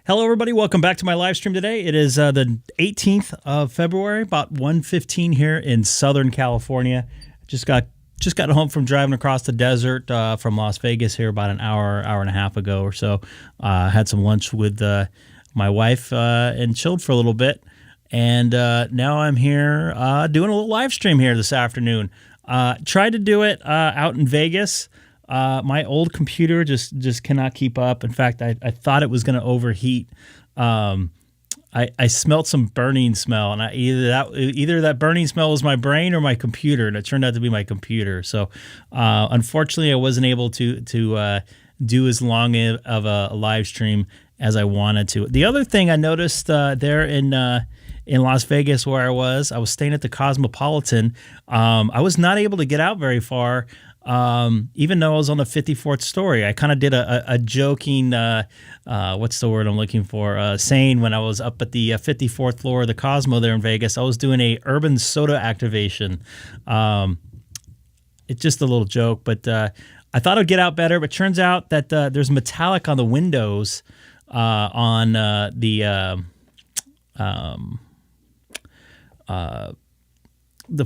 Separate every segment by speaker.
Speaker 1: Hello, everybody. Welcome back to my live stream today. It is the 18th of February, about 1:15 here in Southern California. Just got home from driving across the desert from Las Vegas here about an hour and a half ago or so. Had some lunch with my wife and chilled for a little bit. And now I'm here doing a little live stream here this afternoon. Tried to do it out in Vegas. My old computer just cannot keep up. In fact, I thought it was going to overheat. I smelled some burning smell, and either that burning smell was my brain or my computer, and it turned out to be my computer. So, unfortunately, I wasn't able to do as long of a live stream as I wanted to. The other thing I noticed there in Las Vegas where I was staying at the Cosmopolitan. I was not able to get out very far. Even though I was on the 54th story. I kind of did a joking, what's the word I'm looking for, saying when I was up at the 54th floor of the Cosmo there in Vegas, I was doing a urban soda activation. It's just a little joke, but I thought I'd get out better, but turns out that there's metallic on the windows on the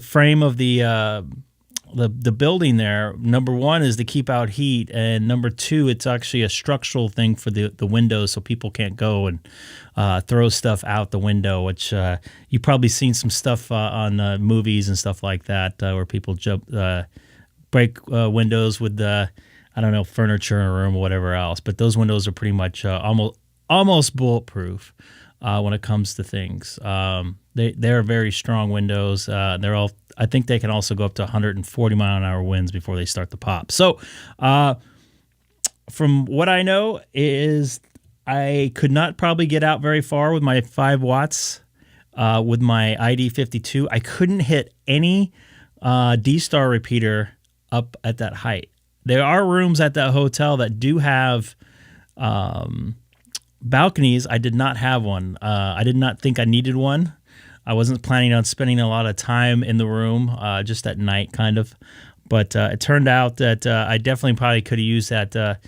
Speaker 1: frame of the building there. Number one is to keep out heat, and number two, it's actually a structural thing for the windows so people can't go and throw stuff out the window, which you've probably seen some stuff on movies and stuff like that where people break windows with furniture in a room or whatever else. But those windows are pretty much almost bulletproof when it comes to things. They're very strong windows. I think they can also go up to 140 mile an hour winds before they start to pop. So, from what I know is I could not probably get out very far with my 5 watts with my ID52. I couldn't hit any DStar repeater up at that height. There are rooms at that hotel that do have balconies. I did not have one. I did not think I needed one. I wasn't planning on spending a lot of time in the room, just at night, kind of. But it turned out that I definitely probably could have used that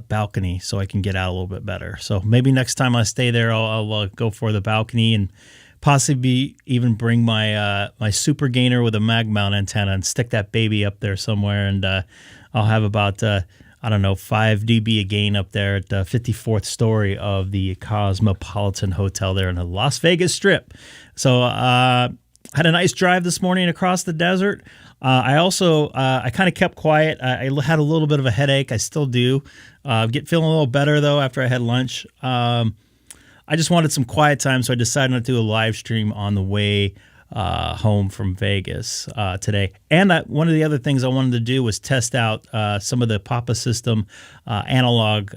Speaker 1: balcony so I can get out a little bit better. So maybe next time I stay there, I'll go for the balcony and possibly even bring my my super gainer with a mag mount antenna and stick that baby up there somewhere, and I'll have about 5 dB a gain up there at the 54th story of the Cosmopolitan Hotel there in the Las Vegas Strip. So had a nice drive this morning across the desert. I also I kind of kept quiet. I had a little bit of a headache. I still do. Feeling a little better though after I had lunch. I just wanted some quiet time, so I decided not to do a live stream on the way home from Vegas today. And one of the other things I wanted to do was test out some of the Papa System analog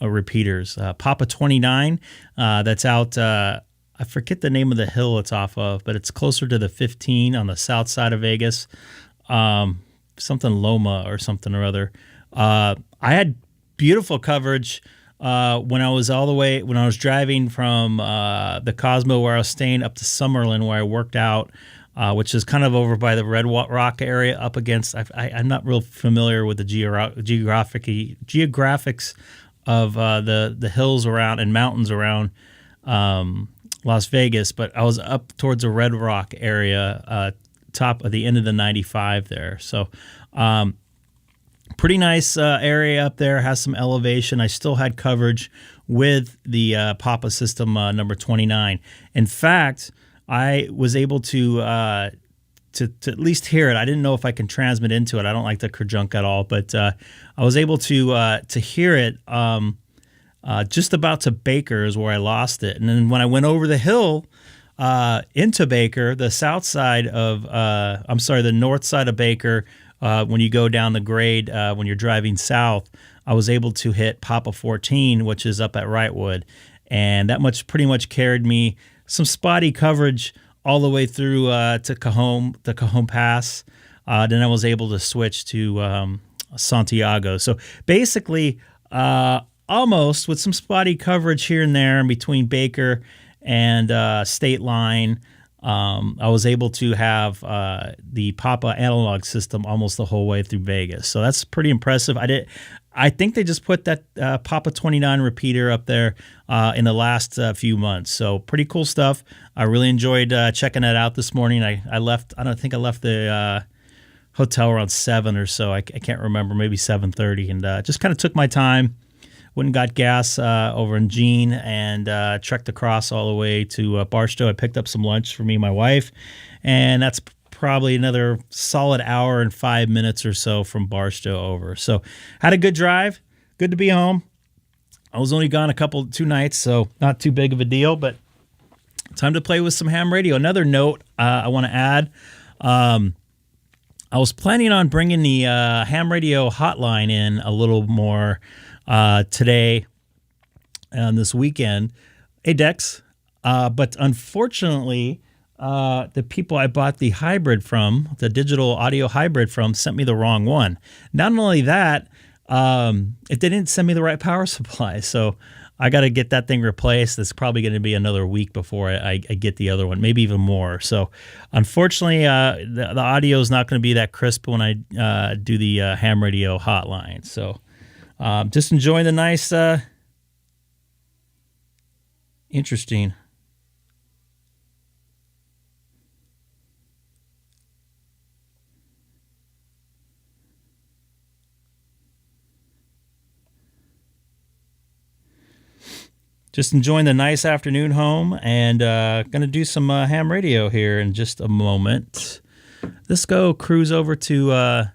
Speaker 1: repeaters. Papa 29, that's out, I forget the name of the hill it's off of, but it's closer to the 15 on the south side of Vegas. Something Loma or something or other. I had beautiful coverage when I was driving from the Cosmo where I was staying up to Summerlin where I worked out, which is kind of over by the Red Rock area up against, I'm not real familiar with the geographics of the hills around and mountains around Las Vegas, but I was up towards the Red Rock area, top of the end of the 95 there. So, pretty nice area up there, has some elevation. I still had coverage with the Papa System number 29. In fact, I was able to at least hear it. I didn't know if I can transmit into it. I don't like the kerjunk at all, but I was able to hear it just about to Baker is where I lost it. And then when I went over the hill into Baker, the north side of Baker, when you go down the grade, when you're driving south, I was able to hit Papa 14, which is up at Wrightwood. And that pretty much carried me some spotty coverage all the way through to Cajon Pass. Then I was able to switch to Santiago. So basically, almost with some spotty coverage here and there in between Baker and State Line, I was able to have the Papa analog system almost the whole way through Vegas. So that's pretty impressive. I think they just put that Papa 29 repeater up there in the last few months. So pretty cool stuff. I really enjoyed checking that out this morning. I left. I don't think I left the hotel around 7 or so. I can't remember. Maybe 7:30, and just kind of took my time. Went and got gas over in Jean and trekked across all the way to Barstow. I picked up some lunch for me and my wife, and that's probably another solid hour and 5 minutes or so from Barstow over. So had a good drive. Good to be home. I was only gone 2 nights, so not too big of a deal, but time to play with some ham radio. Another note I want to add, I was planning on bringing the ham radio hotline in a little more today and this weekend. Hey, Dex. But unfortunately, the people I bought the hybrid from, the digital audio hybrid from, sent me the wrong one. Not only that, they didn't send me the right power supply. So I got to get that thing replaced. It's probably going to be another week before I get the other one, maybe even more. So unfortunately, the audio is not going to be that crisp when I do the ham radio hotline. So just enjoying the nice, interesting. Just enjoying the nice afternoon home, and going to do some ham radio here in just a moment. Let's go cruise over to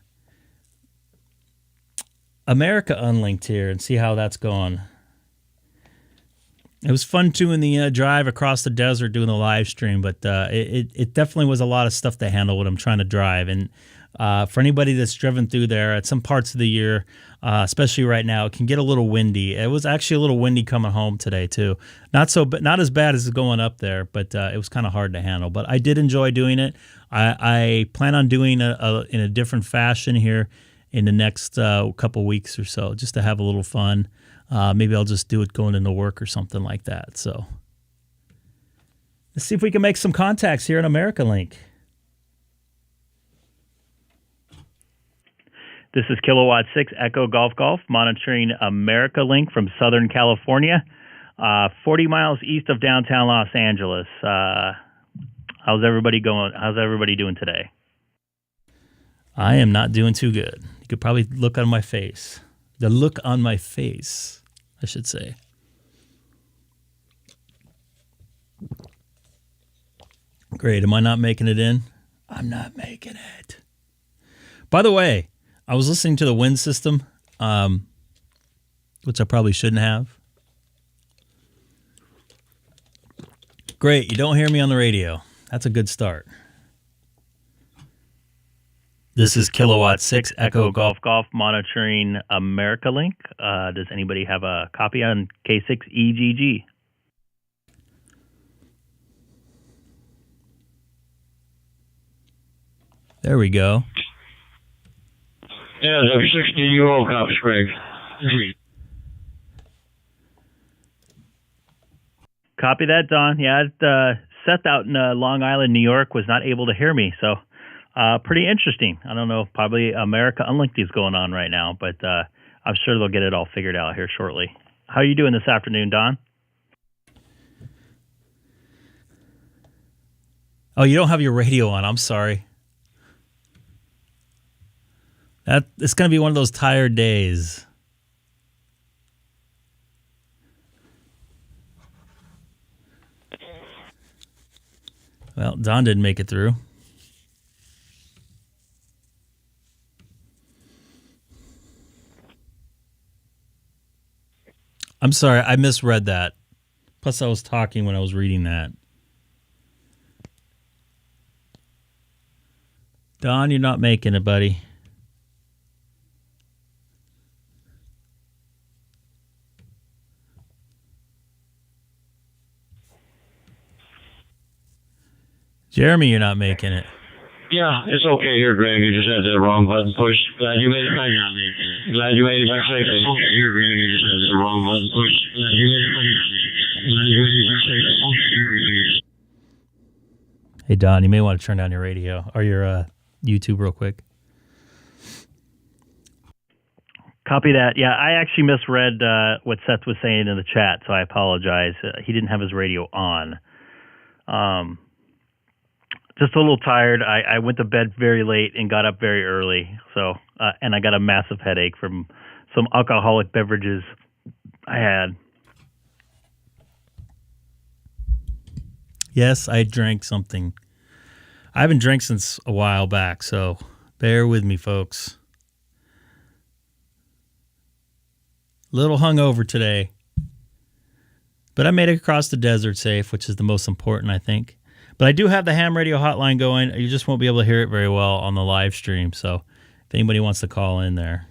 Speaker 1: America Unlinked here and see how that's going. It was fun doing the drive across the desert doing the live stream, but it definitely was a lot of stuff to handle when I'm trying to drive. And for anybody that's driven through there at some parts of the year, especially right now, it can get a little windy. It was actually a little windy coming home today too. Not as bad as going up there, but it was kind of hard to handle. But I did enjoy doing it. I plan on doing in a different fashion here in the next couple weeks or so, just to have a little fun. Maybe I'll just do it going into work or something like that. So let's see if we can make some contacts here in America Link. This is Kilowatt 6 Echo Golf Golf monitoring America Link from Southern California, 40 miles east of downtown Los Angeles. How's everybody going? How's everybody doing today? I am not doing too good. You could probably look on my face. The look on my face, I should say. Great. Am I not making it in? I'm not making it. By the way, I was listening to the wind system, which I probably shouldn't have. Great. You don't hear me on the radio. That's a good start. This is Kilowatt 6 Echo Golf Golf monitoring America Link. Does anybody have a copy on K6EGG? There we go.
Speaker 2: Yeah, the 16-year-old cop Sprague.
Speaker 1: Copy that, Don. Yeah, Seth out in Long Island, New York, was not able to hear me, so pretty interesting. I don't know, probably America Unlinked is going on right now, but I'm sure they'll get it all figured out here shortly. How are you doing this afternoon, Don? Oh, you don't have your radio on. I'm sorry. It's going to be one of those tired days. Well, Don didn't make it through. I'm sorry, I misread that. Plus, I was talking when I was reading that. Don, you're not making it, buddy. Jeremy, you're not making it.
Speaker 2: Yeah, it's okay here, Greg. You just had the wrong button pushed. Glad you made it back safely. Glad you made it back safely. It's okay here, Greg. You just had the wrong button pushed. Glad you made it back safely. Glad you made it back safely.
Speaker 1: Hey, Don, you may want to turn down your radio or your YouTube real quick.
Speaker 3: Copy that. Yeah, I actually misread what Seth was saying in the chat, so I apologize. He didn't have his radio on. Just a little tired. I went to bed very late and got up very early. So, and I got a massive headache from some alcoholic beverages I had.
Speaker 1: Yes, I drank something. I haven't drank since a while back, so bear with me, folks. Little hungover today. But I made it across the desert safe, which is the most important, I think. But I do have the ham radio hotline going. You just won't be able to hear it very well on the live stream. So if anybody wants to call in there.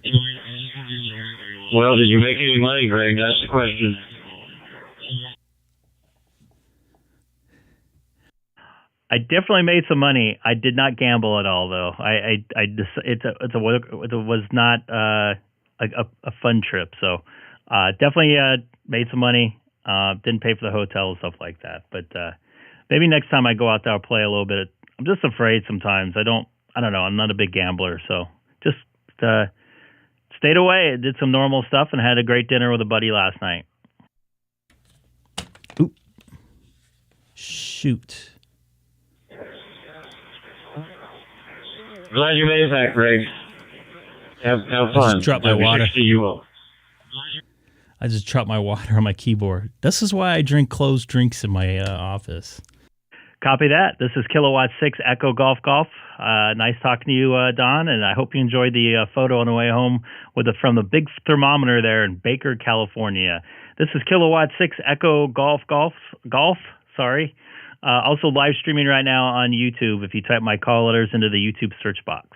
Speaker 2: Well, did you make any money, Greg? That's the question.
Speaker 3: I definitely made some money. I did not gamble at all, though. It was not a fun trip. So definitely made some money. Didn't pay for the hotel and stuff like that. But maybe next time I go out there, I'll play a little bit. I'm just afraid sometimes. I don't know. I'm not a big gambler. So just stayed away. Did some normal stuff and had a great dinner with a buddy last night.
Speaker 1: Oop. Shoot.
Speaker 2: Glad you made it back, Greg. Have fun.
Speaker 1: I just dropped my water.
Speaker 2: You up.
Speaker 1: I just dropped my water on my keyboard. This is why I drink closed drinks in my office.
Speaker 3: Copy that. This is Kilowatt 6 Echo Golf Golf. Nice talking to you, Don, and I hope you enjoyed the photo on the way home from the big thermometer there in Baker, California. This is Kilowatt 6 Echo Golf. Also live streaming right now on YouTube if you type my call letters into the YouTube search box.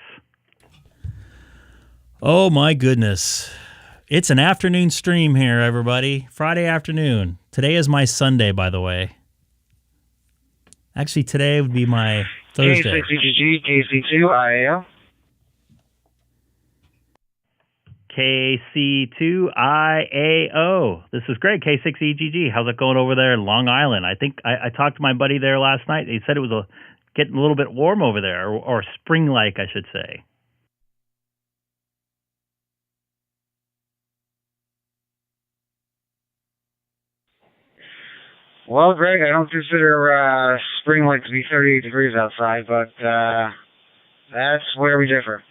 Speaker 1: Oh, my goodness. It's an afternoon stream here, everybody. Friday afternoon. Today is my Sunday, by the way. Actually, today would be my Thursday.
Speaker 2: K6EGG, KC2IAO.
Speaker 3: KC2IAO. This is great. K6EGG. How's it going over there in Long Island? I think I talked to my buddy there last night. He said it was getting a little bit warm over there, or spring-like, I should say.
Speaker 2: Well, Greg, I don't consider spring like to be 38 degrees outside, but that's where we differ.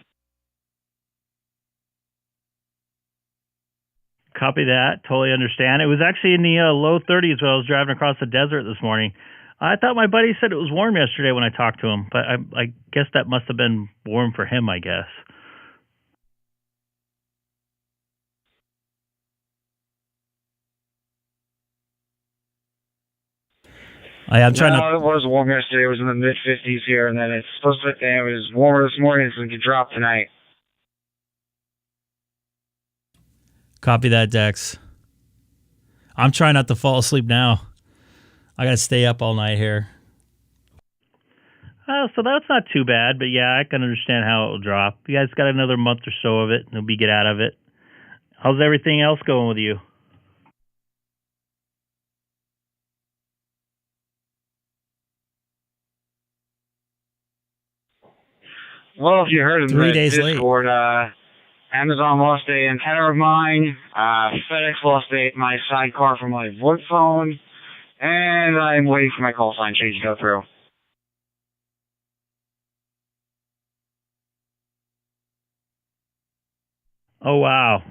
Speaker 3: Copy that. Totally understand. It was actually in the low 30s when I was driving across the desert this morning. I thought my buddy said it was warm yesterday when I talked to him, but I guess that must have been warm for him, I guess.
Speaker 1: I'm trying to.
Speaker 2: It was warm yesterday. It was in the mid-50s here, and then it's supposed to. It was warmer this morning, so it could drop tonight.
Speaker 1: Copy that, Dex. I'm trying not to fall asleep now. I got to stay up all night here.
Speaker 3: So that's not too bad, but yeah, I can understand how it will drop. You guys got another month or so of it, and you'll be get out of it. How's everything else going with you?
Speaker 2: Well, if you heard of
Speaker 1: 3 days
Speaker 2: Discord, Amazon lost a antenna of mine, FedEx lost my sidecar for my VoIP phone, and I'm waiting for my call sign change to go through.
Speaker 3: Oh, wow.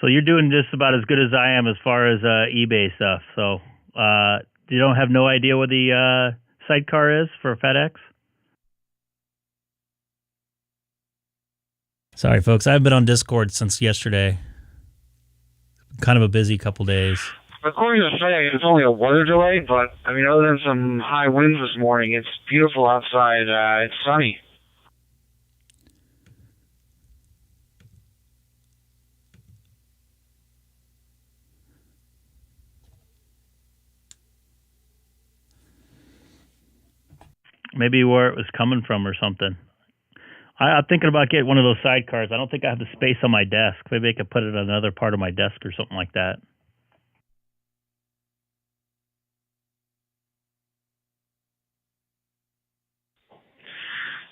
Speaker 3: So you're doing just about as good as I am as far as eBay stuff. So you don't have no idea what the sidecar is for FedEx?
Speaker 1: Sorry, folks. I haven't been on Discord since yesterday. Kind of a busy couple days.
Speaker 2: According to FedEx, it's only a weather delay, but, I mean, other than some high winds this morning, it's beautiful outside. It's sunny.
Speaker 3: Maybe where it was coming from or something. I'm thinking about getting one of those sidecars. I don't think I have the space on my desk. Maybe I could put it on another part of my desk or something like that.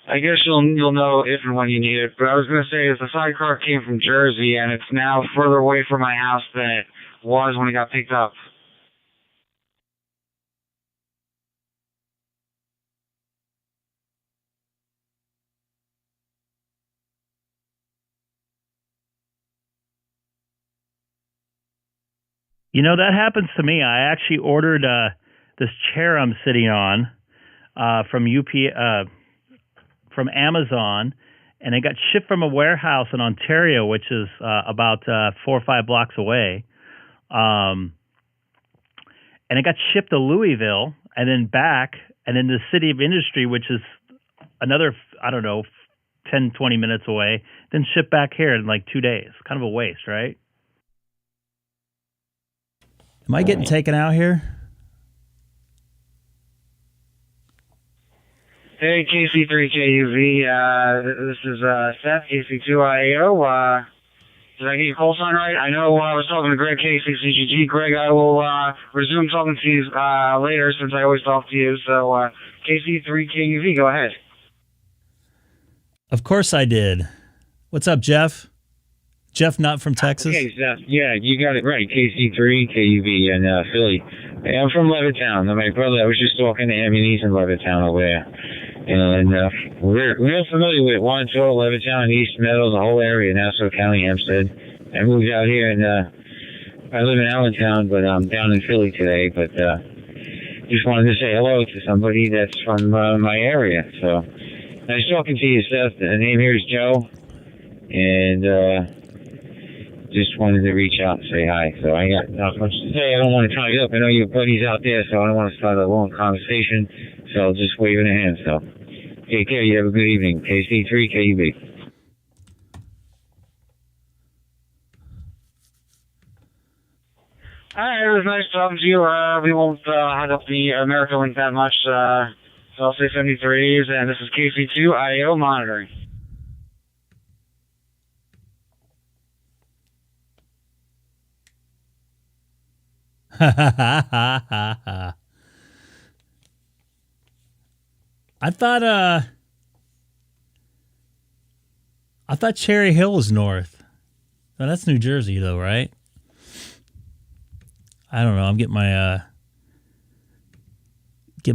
Speaker 2: I guess you'll know if and when you need it. But I was gonna say is the sidecar came from Jersey, and it's now further away from my house than it was when it got picked up.
Speaker 3: You know, that happens to me. I actually ordered this chair I'm sitting on from Amazon, and it got shipped from a warehouse in Ontario, which is about 4 or 5 blocks away. And it got shipped to Louisville and then back, and then the City of Industry, which is another, 10, 20 minutes away, then shipped back here in like 2 days. Kind of a waste, right?
Speaker 1: Am I getting taken out here?
Speaker 2: Hey, KC3KUV, this is Seth, KC2IAO. Did I get your call sign right? I know I was talking to Greg, K6EGG. Greg, I will resume talking to you later since I always talk to you. So, KC3KUV, go ahead.
Speaker 1: Of course I did. What's up, Jeff? Jeff, not from Texas?
Speaker 4: Okay, Seth. Yeah, you got it right. KC3KUV in Philly. Hey, I'm from Levittown. My brother, I was just talking to him, and he's in Levittown over there. And we're real familiar with Wandsworth, Levittown, East Meadow, the whole area, Nassau County, Hempstead. I moved out here, and I live in Allentown, but I'm down in Philly today. But just wanted to say hello to somebody that's from my area. So nice talking to you, Seth. The name here is Joe, and just wanted to reach out and say hi. So I got not much to say. I don't want to tie you up. I know your buddy's out there, so I don't want to start a long conversation. So I'll just wave in a hand. So take care. You have a good evening. KC3KUB.
Speaker 2: All right, it was nice talking to you. We won't hug up the America link that much. So I'll say 73s, and this is KC2IAO monitoring.
Speaker 1: I thought Cherry Hill was north. Oh, that's New Jersey though, right? I don't know. I'm getting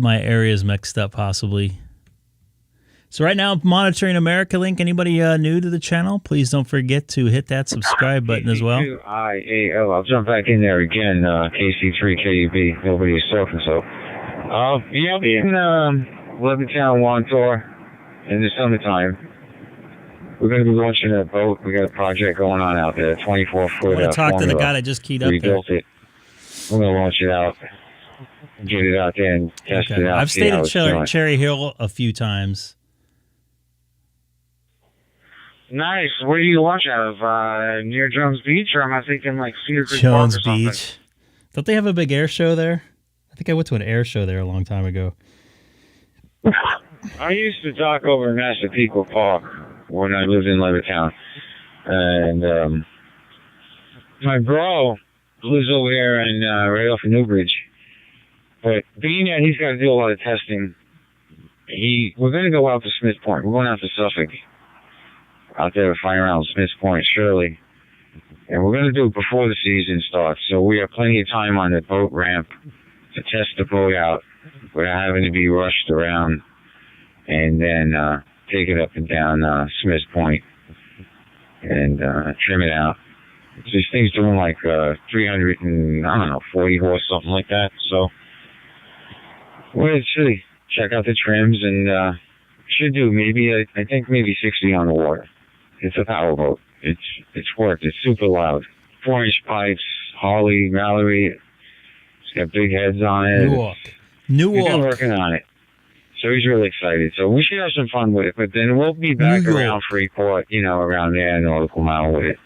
Speaker 1: my areas mixed up possibly. So right now I'm monitoring America Link. Anybody new to the channel? Please don't forget to hit that subscribe button as well.
Speaker 4: KC2IAO. I'll jump back in there again. KC3KUB. Nobody is talking, so. Yeah, I'll be in Levittown Wandsworth in the summertime. We're going to be launching a boat. We got a project going on out there. 24-foot.
Speaker 1: I want to talk to the guy that just keyed up there.
Speaker 4: Rebuilt it. We're going to launch it out. Get it out there and test it out.
Speaker 1: I've stayed at Cherry Hill a few times.
Speaker 2: Nice. Where do you launch out of? Near Jones Beach, or am I thinking like Cedar Creek
Speaker 1: Jones
Speaker 2: Park or something?
Speaker 1: Beach. Don't they have a big air show there? I think I went to an air show there a long time ago.
Speaker 4: I used to dock over in Massapequa Park when I lived in Levittown. And my bro lives over there and right off of Newbridge. But being that he's got to do a lot of testing, we're going to go out to Smith Point. We're going out to Suffolk. Out there flying around Smith Point, Shirley. And we're going to do it before the season starts. So we have plenty of time on the boat ramp to test the boat out without having to be rushed around, and then take it up and down Smith Point and trim it out. This thing's doing like 340 horse, something like that. So we'll see. Check out the trims, and should do maybe, I think maybe 60 on the water. It's a power boat. It's worked. It's super loud. 4-inch pipes, Harley, Mallory. It's got big heads on it.
Speaker 1: Newark.
Speaker 4: He's been working on it. So he's really excited. So we should have some fun with it. But then we'll be back around Freeport, around there in Nautical Mile with it.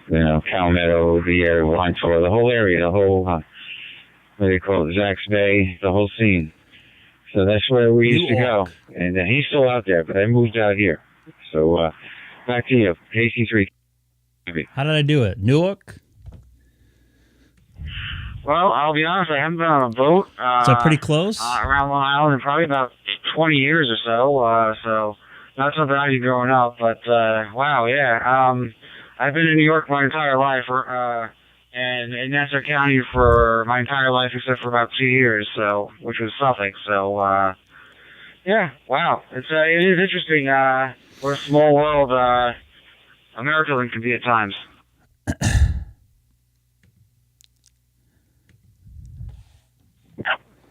Speaker 4: Palmetto, the area, Wandsworth, the whole area, the whole, what do they call it, Zack's Bay, the whole scene. So that's where we used to go. And he's still out there, but I moved out here. So back to you, KC3.
Speaker 1: How did I do it? Newark?
Speaker 2: Well, I'll be honest, I haven't been on a boat.
Speaker 1: So pretty close?
Speaker 2: Around Long Island in probably about 20 years or so. So not something I did growing up, but wow, yeah. I've been in New York my entire life, and in Nassau County for my entire life except for about 2 years, so which was Suffolk. So yeah, wow, it is interesting. What a small world America can be at times.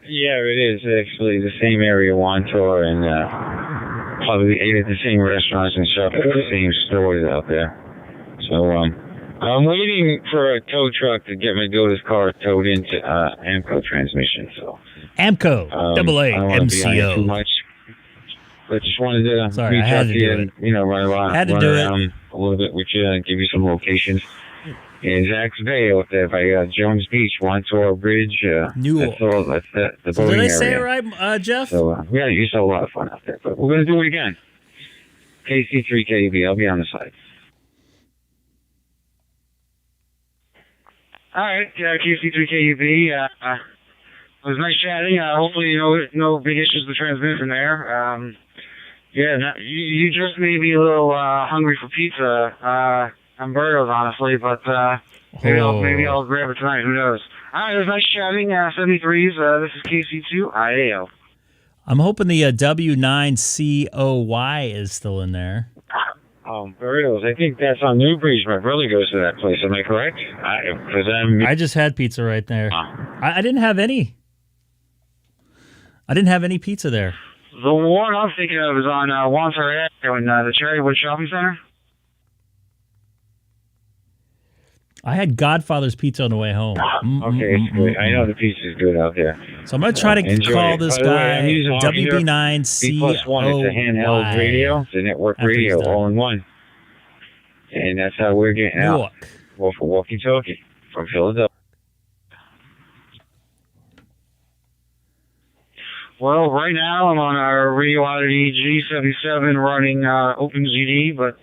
Speaker 4: Yeah, it is actually the same area one tour and probably ate at the same restaurants and shop at the same stores out there. So I'm waiting for a tow truck to get my daughter's car towed into Amco transmission. So
Speaker 1: Amco, double A,
Speaker 4: I don't want to be on it too
Speaker 1: MCO.
Speaker 4: much, but just wanted to
Speaker 1: Sorry,
Speaker 4: reach
Speaker 1: I had
Speaker 4: out
Speaker 1: to
Speaker 4: to
Speaker 1: do
Speaker 4: you
Speaker 1: it.
Speaker 4: and run around,
Speaker 1: Had to do it.
Speaker 4: around a little bit with you and give you some locations. In Zack's Bay out there by Jones Beach, Wantor Bridge.
Speaker 1: Newark.
Speaker 4: That's all. That's the
Speaker 1: So
Speaker 4: boating
Speaker 1: did I
Speaker 4: area.
Speaker 1: say it right, Jeff?
Speaker 4: So yeah, you saw a lot of fun out there, but we're gonna do it again. KC3KUB. I'll be on the side.
Speaker 2: All right, KC3KUB. It was nice chatting. Hopefully, no big issues with transmission there. Yeah, you just made me a little hungry for pizza. And burritos, honestly, but maybe I'll grab it tonight. Who knows? All right, it was nice chatting. 73s. This is KC2IAO.
Speaker 1: I'm hoping the W9COY is still in there.
Speaker 4: Burritos. I think that's on Newbridge. My brother goes to that place. Am I correct?
Speaker 1: I just had pizza right there. I didn't have any. I didn't have any pizza there.
Speaker 2: The one I'm thinking of is on Wandsworth Avenue in the Cherrywood Shopping Center.
Speaker 1: I had Godfather's pizza on the way home.
Speaker 4: Okay, it's good. I know the pizza's good out there.
Speaker 1: So I'm going to try to call this guy WB9COY.
Speaker 4: B+1. It's a handheld radio. It's a network radio, all in one. And that's how we're getting out. Well, for walkie-talkie from Philadelphia.
Speaker 2: Well, right now I'm on our Radio Oddity G77 running OpenGD, but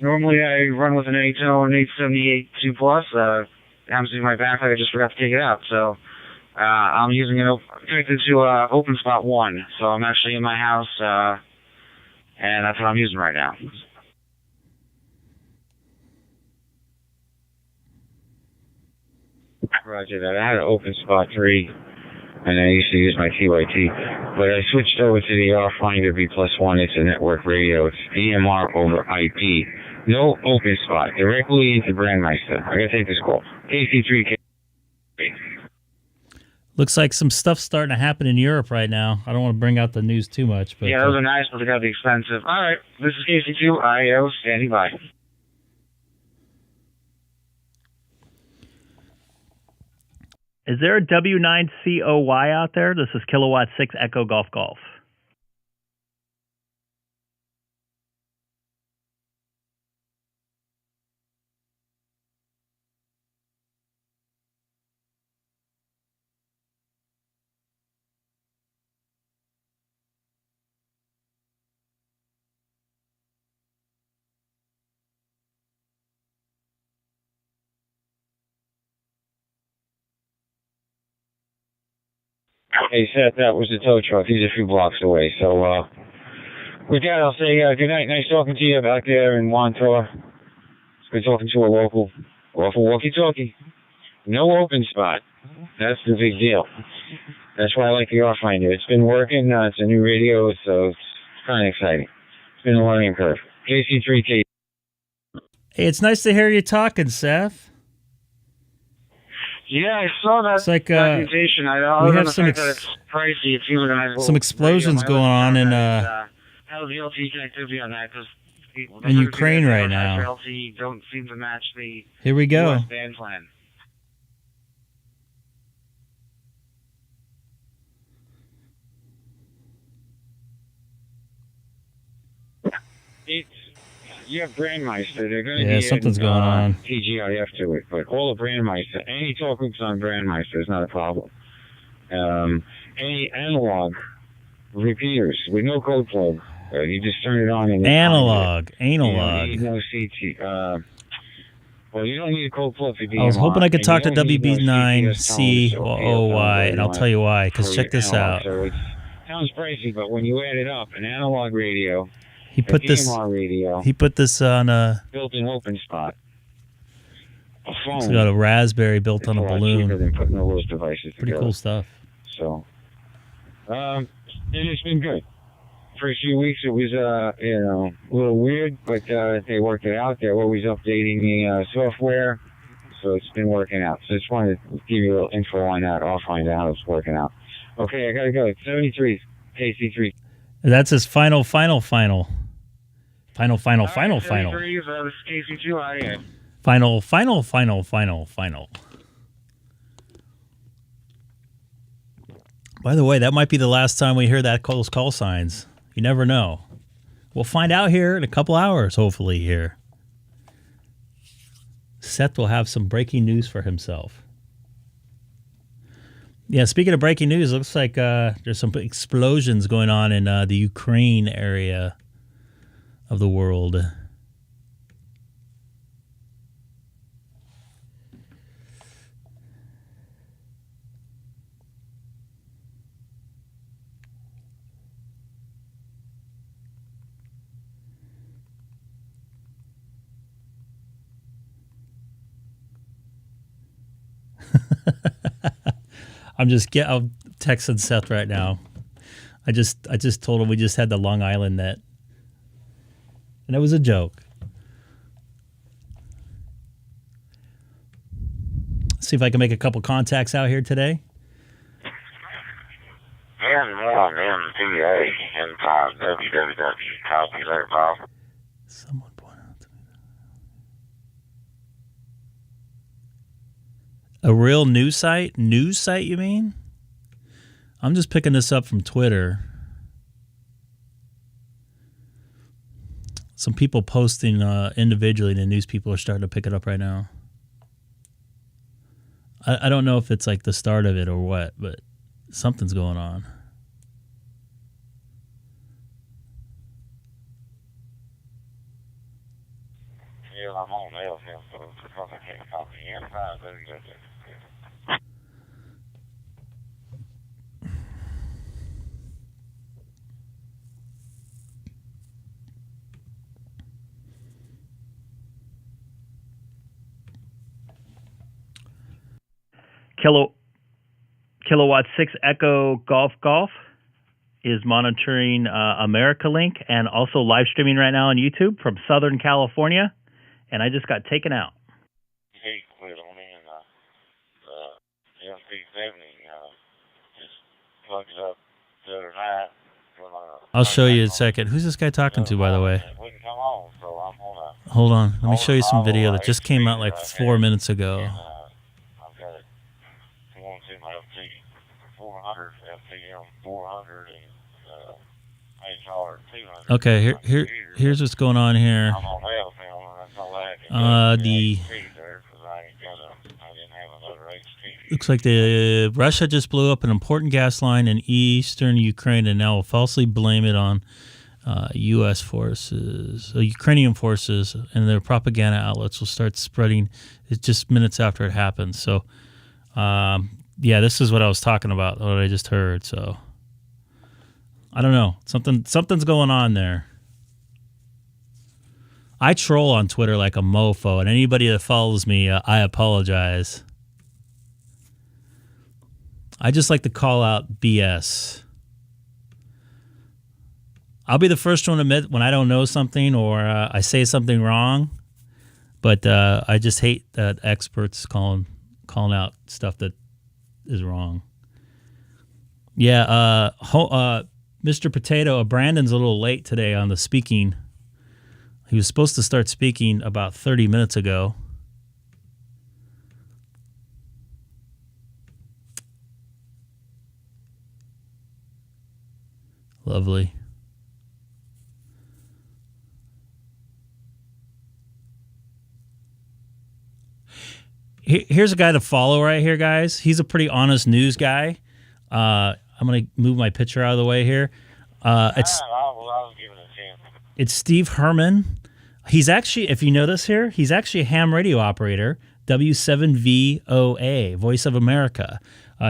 Speaker 2: normally I run with an A-Tone 878 2+. Happens to be my backpack. I just forgot to take it out. So I'm using it connected to OpenSpot 1. So I'm actually in my house, and that's what I'm using right now.
Speaker 4: Roger that. I had an OpenSpot 3, and I used to use my TYT. But I switched over to the R-Finder B+1. It's a network radio. It's DMR over IP. No OpenSpot. Directly into Brandmeister. I gotta take this call. KC3K.
Speaker 1: Looks like some stuff's starting to happen in Europe right now. I don't want to bring out the news too much, but
Speaker 2: yeah, those are nice, but they gotta be expensive. All right, this is KC2IAO standing by.
Speaker 3: Is there a W9COY out there? This is Kilowatt 6 Echo Golf Golf.
Speaker 4: Hey, Seth, that was the tow truck. He's a few blocks away. So, with that, I'll say good night. Nice talking to you back there in Wantor. It's good talking to a local walkie-talkie. No open spot. That's the big deal. That's why I like the R-Finder. It's been working. It's a new radio, so it's kind of exciting. It's been a learning curve. KC3K.
Speaker 1: hey, it's nice to hear you talking, Seth.
Speaker 2: Yeah, I saw that
Speaker 1: It's like
Speaker 2: presentation.
Speaker 1: we have some
Speaker 2: that it's pricey. It seems like a nice little
Speaker 1: some explosions
Speaker 2: radio.
Speaker 1: going on in
Speaker 2: how the LTE connectivity on that? Because
Speaker 1: in Ukraine right now.
Speaker 2: LTE don't seem to match the
Speaker 1: Here we go.
Speaker 2: US band plan.
Speaker 4: You have Brandmeister. They're going to be
Speaker 1: something's going on.
Speaker 4: TGIF to it, but all the Brandmeister, any talk groups on Brandmeister is not a problem. Any analog repeaters with no code plug, you just turn it on and
Speaker 1: Analog.
Speaker 4: You need no CT. Well, you don't need a cold fluffy DMR.
Speaker 1: I was hoping I could
Speaker 4: and
Speaker 1: talk to
Speaker 4: you don't need no CPS tones or
Speaker 1: WB9COOY, and I'll
Speaker 4: PSON
Speaker 1: tell you why, because
Speaker 4: for
Speaker 1: check
Speaker 4: your
Speaker 1: this
Speaker 4: analog.
Speaker 1: out.
Speaker 4: So it sounds pricey, but when you add it up, an analog radio,
Speaker 1: He put
Speaker 4: a
Speaker 1: this.
Speaker 4: DMR radio,
Speaker 1: He put this on a.
Speaker 4: built-in open spot, a phone.
Speaker 1: It's got a Raspberry built
Speaker 4: It's
Speaker 1: on a
Speaker 4: lot cheaper
Speaker 1: balloon.
Speaker 4: than putting all those devices
Speaker 1: Pretty
Speaker 4: together.
Speaker 1: cool stuff.
Speaker 4: So, and it's been good. First few weeks it was, a little weird, but they worked it out. They're always updating the software, so it's been working out. So just wanted to give you a little info on that. I'll find out how it's working out. Okay, I gotta go. 73, KC3.
Speaker 1: That's his final.
Speaker 2: All right,
Speaker 1: Final.
Speaker 2: 73, so this is K6EGG.
Speaker 1: Final. By the way, that might be the last time we hear those call signs. You never know. We'll find out here in a couple hours, hopefully, here. Seth will have some breaking news for himself. Yeah, speaking of breaking news, looks like there's some explosions going on in the Ukraine area of the world. I'm texting Seth right now. I just told him we just had the Long Island net, and it was a joke. See if I can make a couple contacts out here today.
Speaker 4: N1MPA N5 www. Copy there, Bob.
Speaker 1: Someone point out to me. A real news site? News site, you mean? I'm just picking this up from Twitter. Some people posting individually, and the news people are starting to pick it up right now. I don't know if it's like the start of it or what, but something's going on.
Speaker 4: Yeah, I'm on LFM, so because I can't copy N5 www.
Speaker 3: Kilowatt 6 Echo Golf is monitoring America Link and also live streaming right now on YouTube from Southern California, and I just got taken out.
Speaker 4: He quit on me, and the LP70 just plugs up the other night.
Speaker 1: I'll show you in a second. Who's this guy talking to, by the way?
Speaker 4: It wouldn't come on, so I'm gonna.
Speaker 1: Hold on. Let me show you some video that just came out like 4 minutes ago.
Speaker 4: I've got it going to my LP 400, LPM 400, and HR 200.
Speaker 1: Okay, here's what's going on here.
Speaker 4: I'm on LFM, and that's all I can do. There, 'cause I didn't have another HP.
Speaker 1: Looks like Russia just blew up an important gas line in eastern Ukraine and now will falsely blame it on U.S. forces, Ukrainian forces, and their propaganda outlets will start spreading it just minutes after it happens. So, yeah, this is what I was talking about, what I just heard. So, I don't know. Something's going on there. I troll on Twitter like a mofo, and anybody that follows me, I apologize. I just like to call out BS. I'll be the first one to admit when I don't know something or I say something wrong, but I just hate that experts calling out stuff that is wrong. Yeah, Mr. Potato, Brandon's a little late today on the speaking. He was supposed to start speaking about 30 minutes ago. Lovely. Here's a guy to follow right here, guys. He's a pretty honest news guy. I'm going to move my picture out of the way here. It's Steve Herman. He's actually, if you know this here, he's actually a ham radio operator, W7VOA, Voice of America.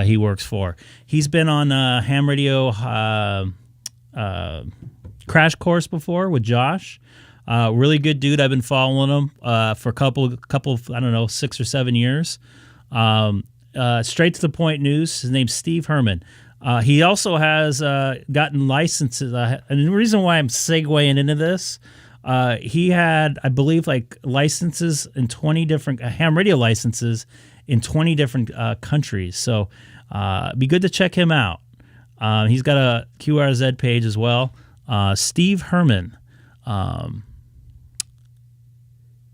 Speaker 1: He works for. He's been on ham radio crash course before with Josh. Really good dude. I've been following him for a couple of, I don't know, 6 or 7 years. Straight to the point news. His name's Steve Herman. He also has gotten licenses. And the reason why I'm segueing into this, he had, I believe, like licenses in 20 different ham radio licenses in 20 different countries. So it'd be good to check him out. He's got a QRZ page as well. Steve Herman.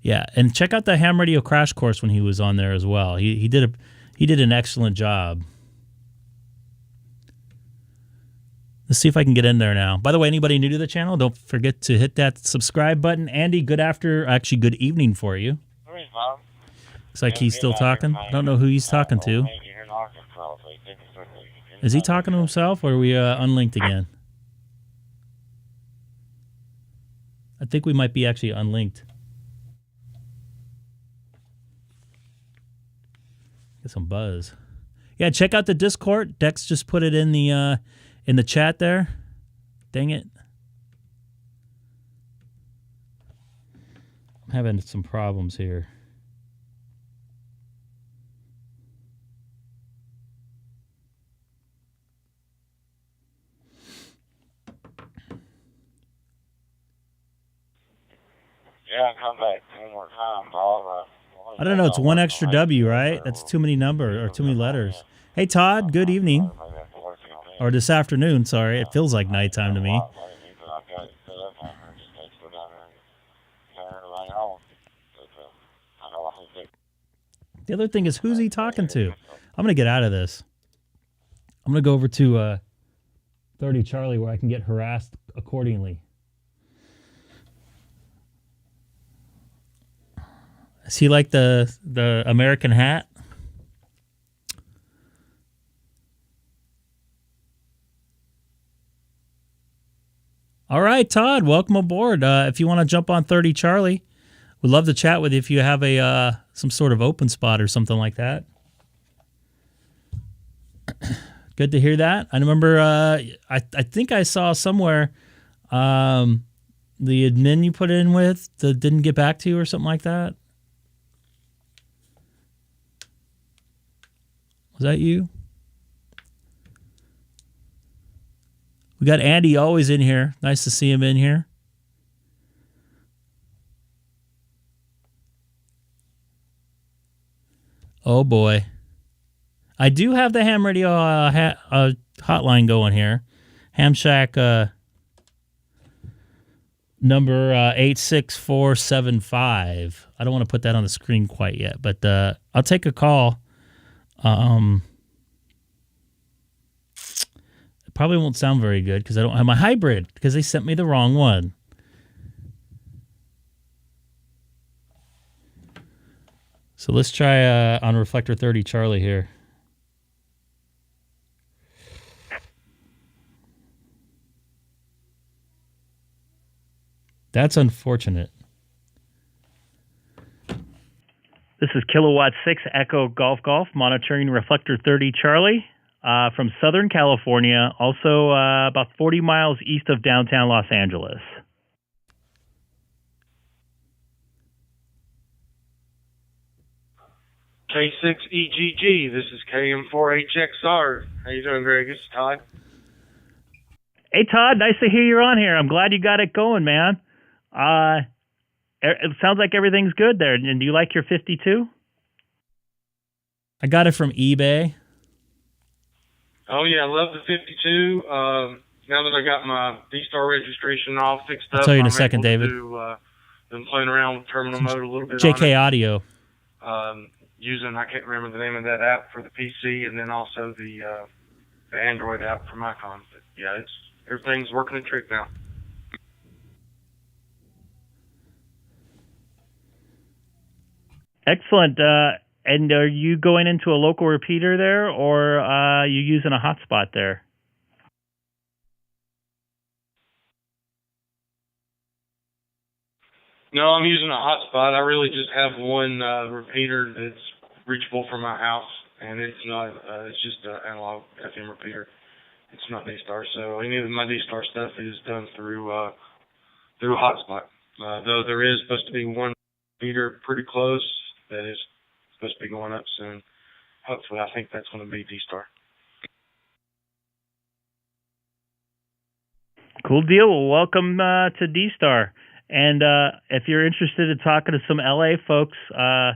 Speaker 1: Yeah, and check out the ham radio crash course when he was on there as well. He did an excellent job. Let's see if I can get in there now. By the way, anybody new to the channel, don't forget to hit that subscribe button. Andy, good evening for you. Looks like he's still talking. I don't know who he's talking to. Is he talking to himself, or are we unlinked again? I think we might be actually unlinked. Get some buzz. Yeah, check out the Discord. Dex just put it in the chat there. Dang it. I'm having some problems here.
Speaker 4: Yeah, come back one more time, Paul.
Speaker 1: I don't know. It's one extra W, right? That's too many or too many letters. Hey, Todd. Good evening. Or this afternoon. Sorry. It feels like nighttime to me. The other thing is, who's he talking to? I'm going to get out of this. I'm going to go over to 30 Charlie where I can get harassed accordingly. Is he like the American hat? All right, Todd, welcome aboard. If you want to jump on 30 Charlie, we'd love to chat with you if you have a some sort of open spot or something like that. Good to hear that. I remember I think I saw somewhere the admin you put in with that didn't get back to you or something like that. Was that you? We got Andy always in here. Nice to see him in here. Oh, boy. I do have the ham radio hotline going here. Ham Shack number 86475. I don't want to put that on the screen quite yet, but I'll take a call. It probably won't sound very good because I don't have my hybrid because they sent me the wrong one. So let's try on Reflector 30 Charlie here. That's unfortunate.
Speaker 3: This is Kilowatt 6 Echo Golf Golf monitoring Reflector 30 Charlie from Southern California, also about 40 miles east of downtown Los Angeles.
Speaker 5: K6EGG, this is KM4HXR. How you doing, Greg? It's Todd.
Speaker 3: Hey, Todd, nice to hear you're on here. I'm glad you got it going, man. It sounds like everything's good there. And do you like your 52?
Speaker 1: I got it from eBay.
Speaker 5: Oh, yeah, I love the 52. Now that I got my DStar registration all fixed up,
Speaker 1: I'll tell you in a
Speaker 5: I'm
Speaker 1: second,
Speaker 5: able
Speaker 1: David.
Speaker 5: to, been playing around with terminal mode a little bit.
Speaker 1: JK Audio.
Speaker 5: Using, I can't remember the name of that app for the PC, and then also the Android app for Icon. But yeah, everything's working a trick now.
Speaker 3: Excellent. And are you going into a local repeater there, or are you using a hotspot there?
Speaker 5: No, I'm using a hotspot. I really just have one repeater that's reachable from my house, and it's not. It's just an analog FM repeater. It's not DStar, so any of my DStar stuff is done through hotspot. Though there is supposed to be one repeater pretty close that is supposed to be going up soon. Hopefully, I think that's going to be DStar.
Speaker 3: Cool deal. Well, welcome to DStar. And if you're interested in talking to some LA folks, I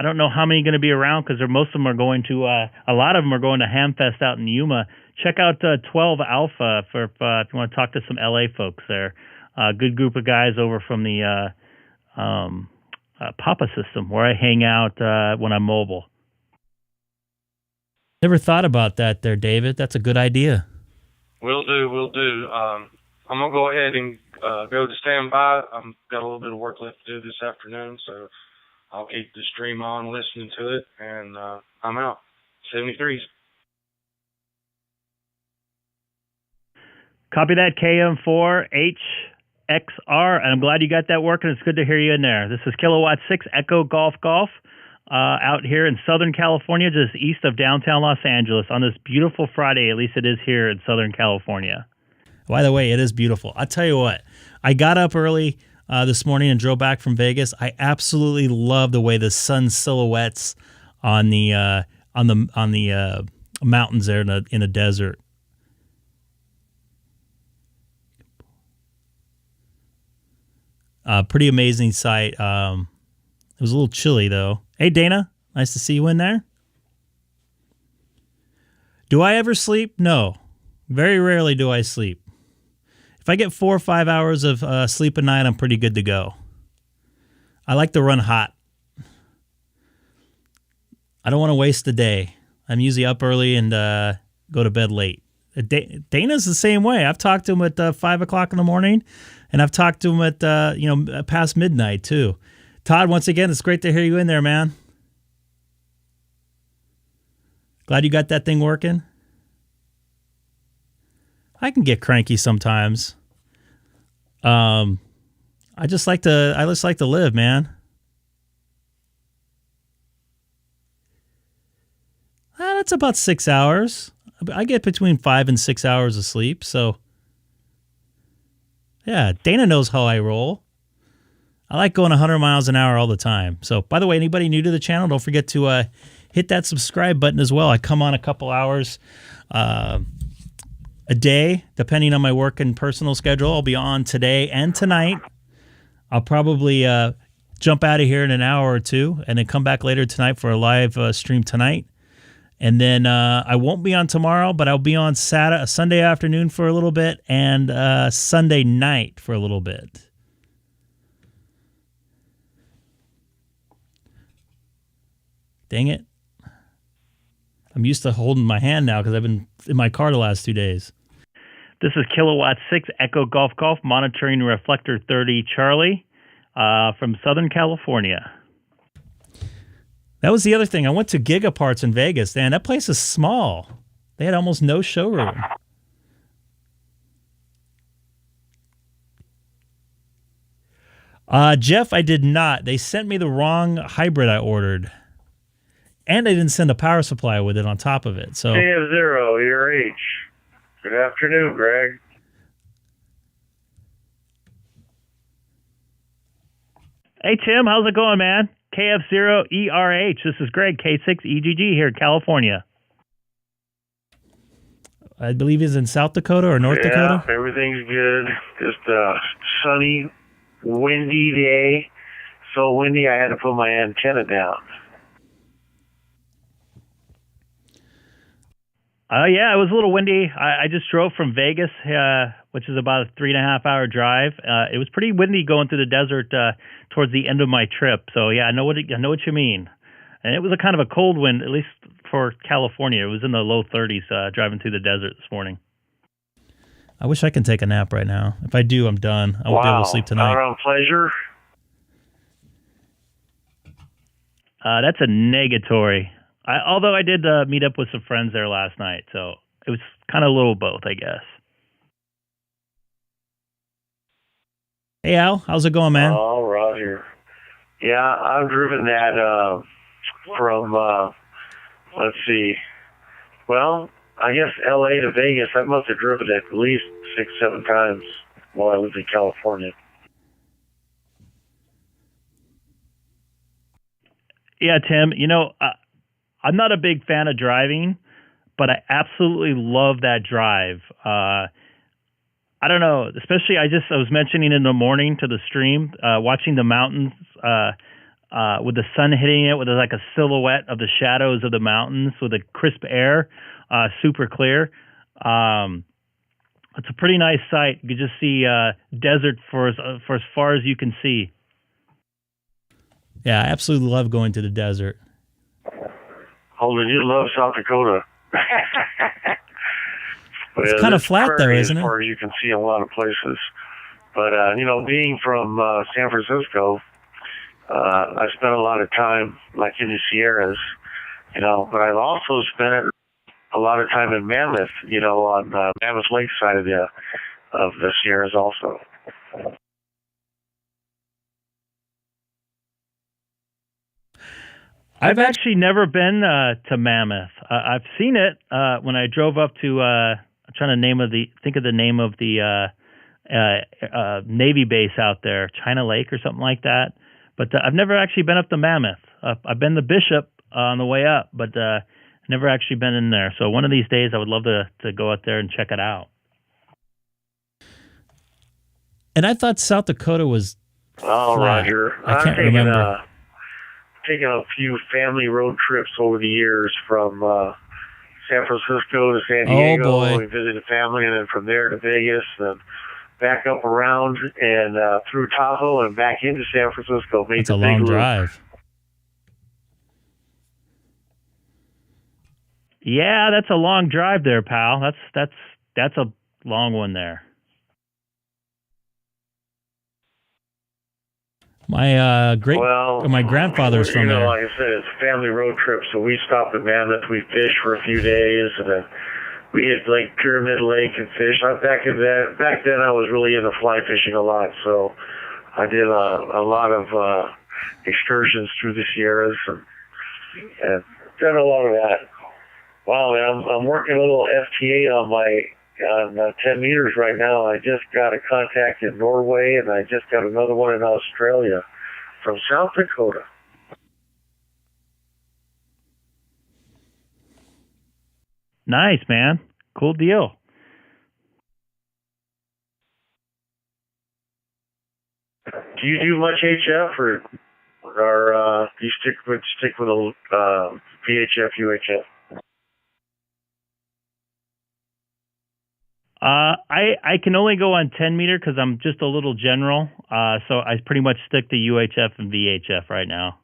Speaker 3: don't know how many are going to be around because most of them are going to, a lot of them are going to Hamfest out in Yuma. Check out 12 Alpha for if you want to talk to some LA folks there. Good group of guys over from the Papa system where I hang out when I'm mobile.
Speaker 1: Never thought about that there, David. That's a good idea.
Speaker 5: Will do. I'm going to go ahead and go to standby. I've got a little bit of work left to do this afternoon, so I'll keep the stream on, listening to it, and I'm out. 73s.
Speaker 3: Copy that, KM4HXR, and I'm glad you got that working. It's good to hear you in there. This is Kilowatt 6 Echo Golf out here in Southern California, just east of downtown Los Angeles on this beautiful Friday. At least it is here in Southern California.
Speaker 1: By the way, it is beautiful. I'll tell you what, I got up early this morning and drove back from Vegas. I absolutely love the way the sun silhouettes on the mountains there in the desert. Pretty amazing sight. It was a little chilly though. Hey Dana, nice to see you in there. Do I ever sleep? No. Very rarely do I sleep. If I get 4 or 5 hours of sleep a night, I'm pretty good to go. I like to run hot. I don't want to waste the day. I'm usually up early and go to bed late. Dana's the same way. I've talked to him at 5 o'clock in the morning, and I've talked to him at past midnight too. Todd, once again, it's great to hear you in there, man. Glad you got that thing working. I can get cranky sometimes. I just like to live, man. That's about 6 hours. I get between 5 and 6 hours of sleep. So, yeah, Dana knows how I roll. I like going 100 miles an hour all the time. So, by the way, anybody new to the channel, don't forget to hit that subscribe button as well. I come on a couple hours a day, depending on my work and personal schedule. I'll be on today and tonight. I'll probably jump out of here in an hour or two and then come back later tonight for a live stream tonight. And then I won't be on tomorrow, but I'll be on Sunday afternoon for a little bit and Sunday night for a little bit. Dang it. I'm used to holding my hand now because I've been in my car the last 2 days.
Speaker 3: This is Kilowatt 6 Echo Golf monitoring Reflector 30 Charlie from Southern California.
Speaker 1: That was the other thing. I went to Gigaparts in Vegas. Man, that place is small. They had almost no showroom. Jeff, I did not. They sent me the wrong hybrid I ordered. And they didn't send a power supply with it on top of it. So
Speaker 6: KF0, your H. Good afternoon, Greg.
Speaker 3: Hey, Tim, how's it going, man? KF0ERH. This is Greg, K6EGG here in California.
Speaker 1: I believe he's in South Dakota or North Dakota.
Speaker 6: Everything's good. Just a sunny, windy day. So windy I had to put my antenna down.
Speaker 3: Yeah, it was a little windy. I just drove from Vegas, which is about a 3.5 hour drive. It was pretty windy going through the desert towards the end of my trip. So yeah, I know what you mean. And it was a kind of a cold wind, at least for California. It was in the low 30s driving through the desert this morning.
Speaker 1: I wish I could take a nap right now. If I do, I'm done. I won't be able to sleep tonight.
Speaker 6: Out on pleasure?
Speaker 3: That's a negatory. Although I did meet up with some friends there last night, so it was kind of a little both, I guess.
Speaker 1: Hey, Al, how's it going, man?
Speaker 6: All right. Roger. Yeah, I've driven that from, let's see, well, I guess L.A. to Vegas. I must have driven it at least 6-7 times while I lived in California.
Speaker 3: Yeah, Tim, you know, I'm not a big fan of driving, but I absolutely love that drive. I don't know, especially I was mentioning in the morning to the stream, watching the mountains with the sun hitting it, with like a silhouette of the shadows of the mountains with a crisp air, super clear. It's a pretty nice sight. You can just see desert for as far as you can see.
Speaker 1: Yeah, I absolutely love going to the desert.
Speaker 6: Holden, you love South Dakota.
Speaker 1: It's kind of flat though, isn't it?
Speaker 6: As far as you can see in a lot of places. But, you know, being from San Francisco, I spent a lot of time, like, in the Sierras, you know, but I've also spent a lot of time in Mammoth, you know, on Mammoth Lake side of the Sierras also.
Speaker 3: I've actually never been to Mammoth. I've seen it when I drove up to. I'm trying to think of the name of the Navy base out there, China Lake or something like that. But I've never actually been up to Mammoth. I've been to Bishop on the way up, but never actually been in there. So one of these days, I would love to go out there and check it out.
Speaker 1: And I thought South Dakota was.
Speaker 6: Oh,
Speaker 1: flat.
Speaker 6: Roger.
Speaker 1: I can't remember.
Speaker 6: Taken a few family road trips over the years from San Francisco to San Diego.
Speaker 1: Oh, boy.
Speaker 6: We visited family, and then from there to Vegas, and back up around and through Tahoe and back into San Francisco.
Speaker 1: It's a long drive.
Speaker 3: Yeah, that's a long drive there, pal. That's a long one there.
Speaker 1: My my grandfather's from there.
Speaker 6: Like I said, it's a family road trip, so we stopped at Mammoth. We fished for a few days, and then we hit Lake Pyramid Lake and fished. Back then, I was really into fly fishing a lot, so I did a lot of excursions through the Sierras and done a lot of that. Wow, man, I'm working a little FT8 on 10 meters right now. I just got a contact in Norway, and I just got another one in Australia from South Dakota.
Speaker 3: Nice, man. Cool deal.
Speaker 6: Do you do much HF, or do you stick with a VHF, UHF?
Speaker 3: I can only go on 10 meter because I'm just a little general. So I pretty much stick to UHF and VHF right now.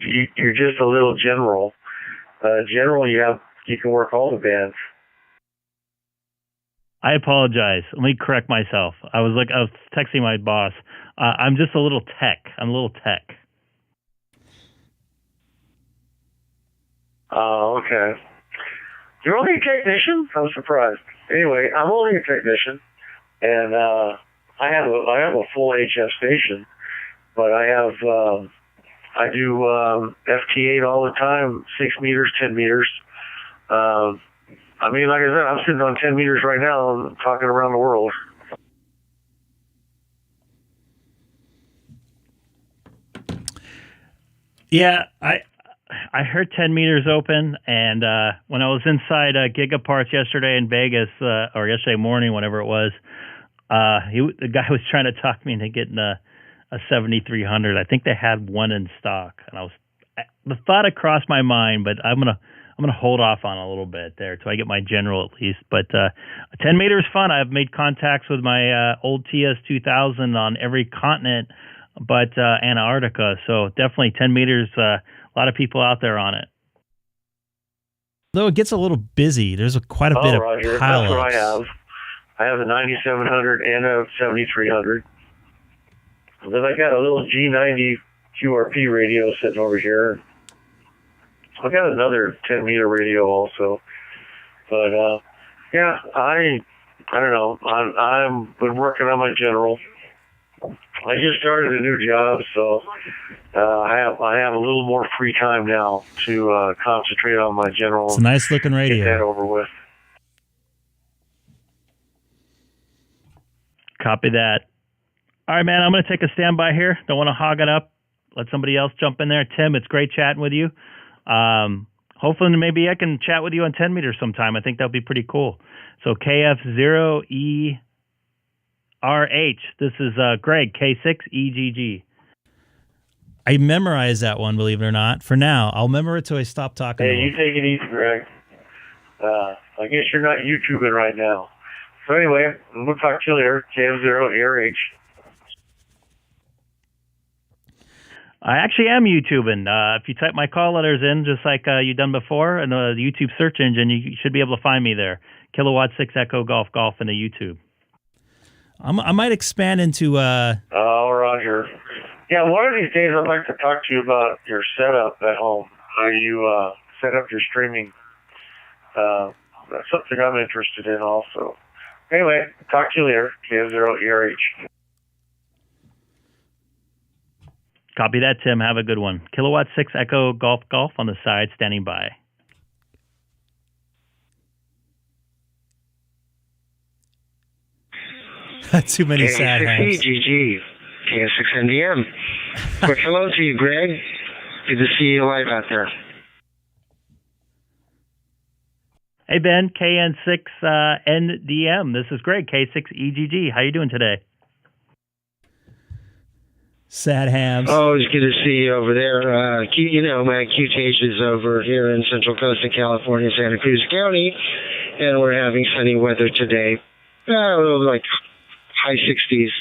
Speaker 6: You're just a little general. General, you can work all the bands.
Speaker 3: I apologize. Let me correct myself. I was texting my boss. I'm just a little tech. I'm a little tech.
Speaker 6: Oh, okay. You're only a technician? I'm surprised. Anyway, I'm only a technician, and I have a full HF station, but I do FT8 all the time, 6 meters, 10 meters. I mean, like I said, I'm sitting on 10 meters right now, I'm talking around the world.
Speaker 3: Yeah, I heard 10 meters open, and when I was inside Gigaparts yesterday in Vegas, or yesterday morning, whatever it was, the guy was trying to talk me into getting a 7300. I think they had one in stock, and the thought had crossed my mind, but I'm gonna hold off on a little bit there till I get my general at least. But 10 meters fun. I've made contacts with my old TS2000 on every continent, but Antarctica. So definitely 10 meters. A lot of people out there on it.
Speaker 1: Though it gets a little busy, there's quite a bit of
Speaker 6: Roger.
Speaker 1: pileups.
Speaker 6: That's what I have. I have a 9700 and a 7300. And then I got a little G90 QRP radio sitting over here. I got another 10 meter radio also. But Yeah, I don't know. I'm been working on my general. I just started a new job, so I have a little more free time now to concentrate on my general.
Speaker 1: It's a nice looking radio.
Speaker 6: Get that over with.
Speaker 3: Copy that. All right, man, I'm going to take a standby here. Don't want to hog it up. Let somebody else jump in there. Tim, it's great chatting with you. Hopefully maybe I can chat with you on 10 meters sometime. I think that would be pretty cool. So KF0ERH. This is Greg, K6EGG.
Speaker 1: I memorized that one, believe it or not. For now, I'll remember it till I stop talking to
Speaker 6: Hey, you
Speaker 1: him.
Speaker 6: take it easy, Greg. I guess you're not YouTubing right now. So anyway, we'll talk to you later. KF0ERH.
Speaker 3: I actually am YouTubing. If you type my call letters in, just like you've done before, in the YouTube search engine, you should be able to find me there. Kilowatt 6 Echo Golf Golf in the YouTube.
Speaker 1: I might expand into...
Speaker 6: Oh, Roger. Yeah, one of these days I'd like to talk to you about your setup at home. How you set up your streaming. That's something I'm interested in also. Anyway, talk to you later. KF0ERH.
Speaker 3: Copy that, Tim. Have a good one. Kilowatt 6 Echo Golf Golf on the side, standing by.
Speaker 1: Too many sad hands.
Speaker 2: K6EGG, K6NDM. Quick hello to you, Greg. Good to see you live out there.
Speaker 3: Hey, Ben, KN6NDM. This is Greg, K6EGG. How you doing today?
Speaker 1: Sad hams.
Speaker 2: Oh, it's good to see you over there. You know, my QTH is over here in Central Coast of California, Santa Cruz County, and we're having sunny weather today. Like high 60s.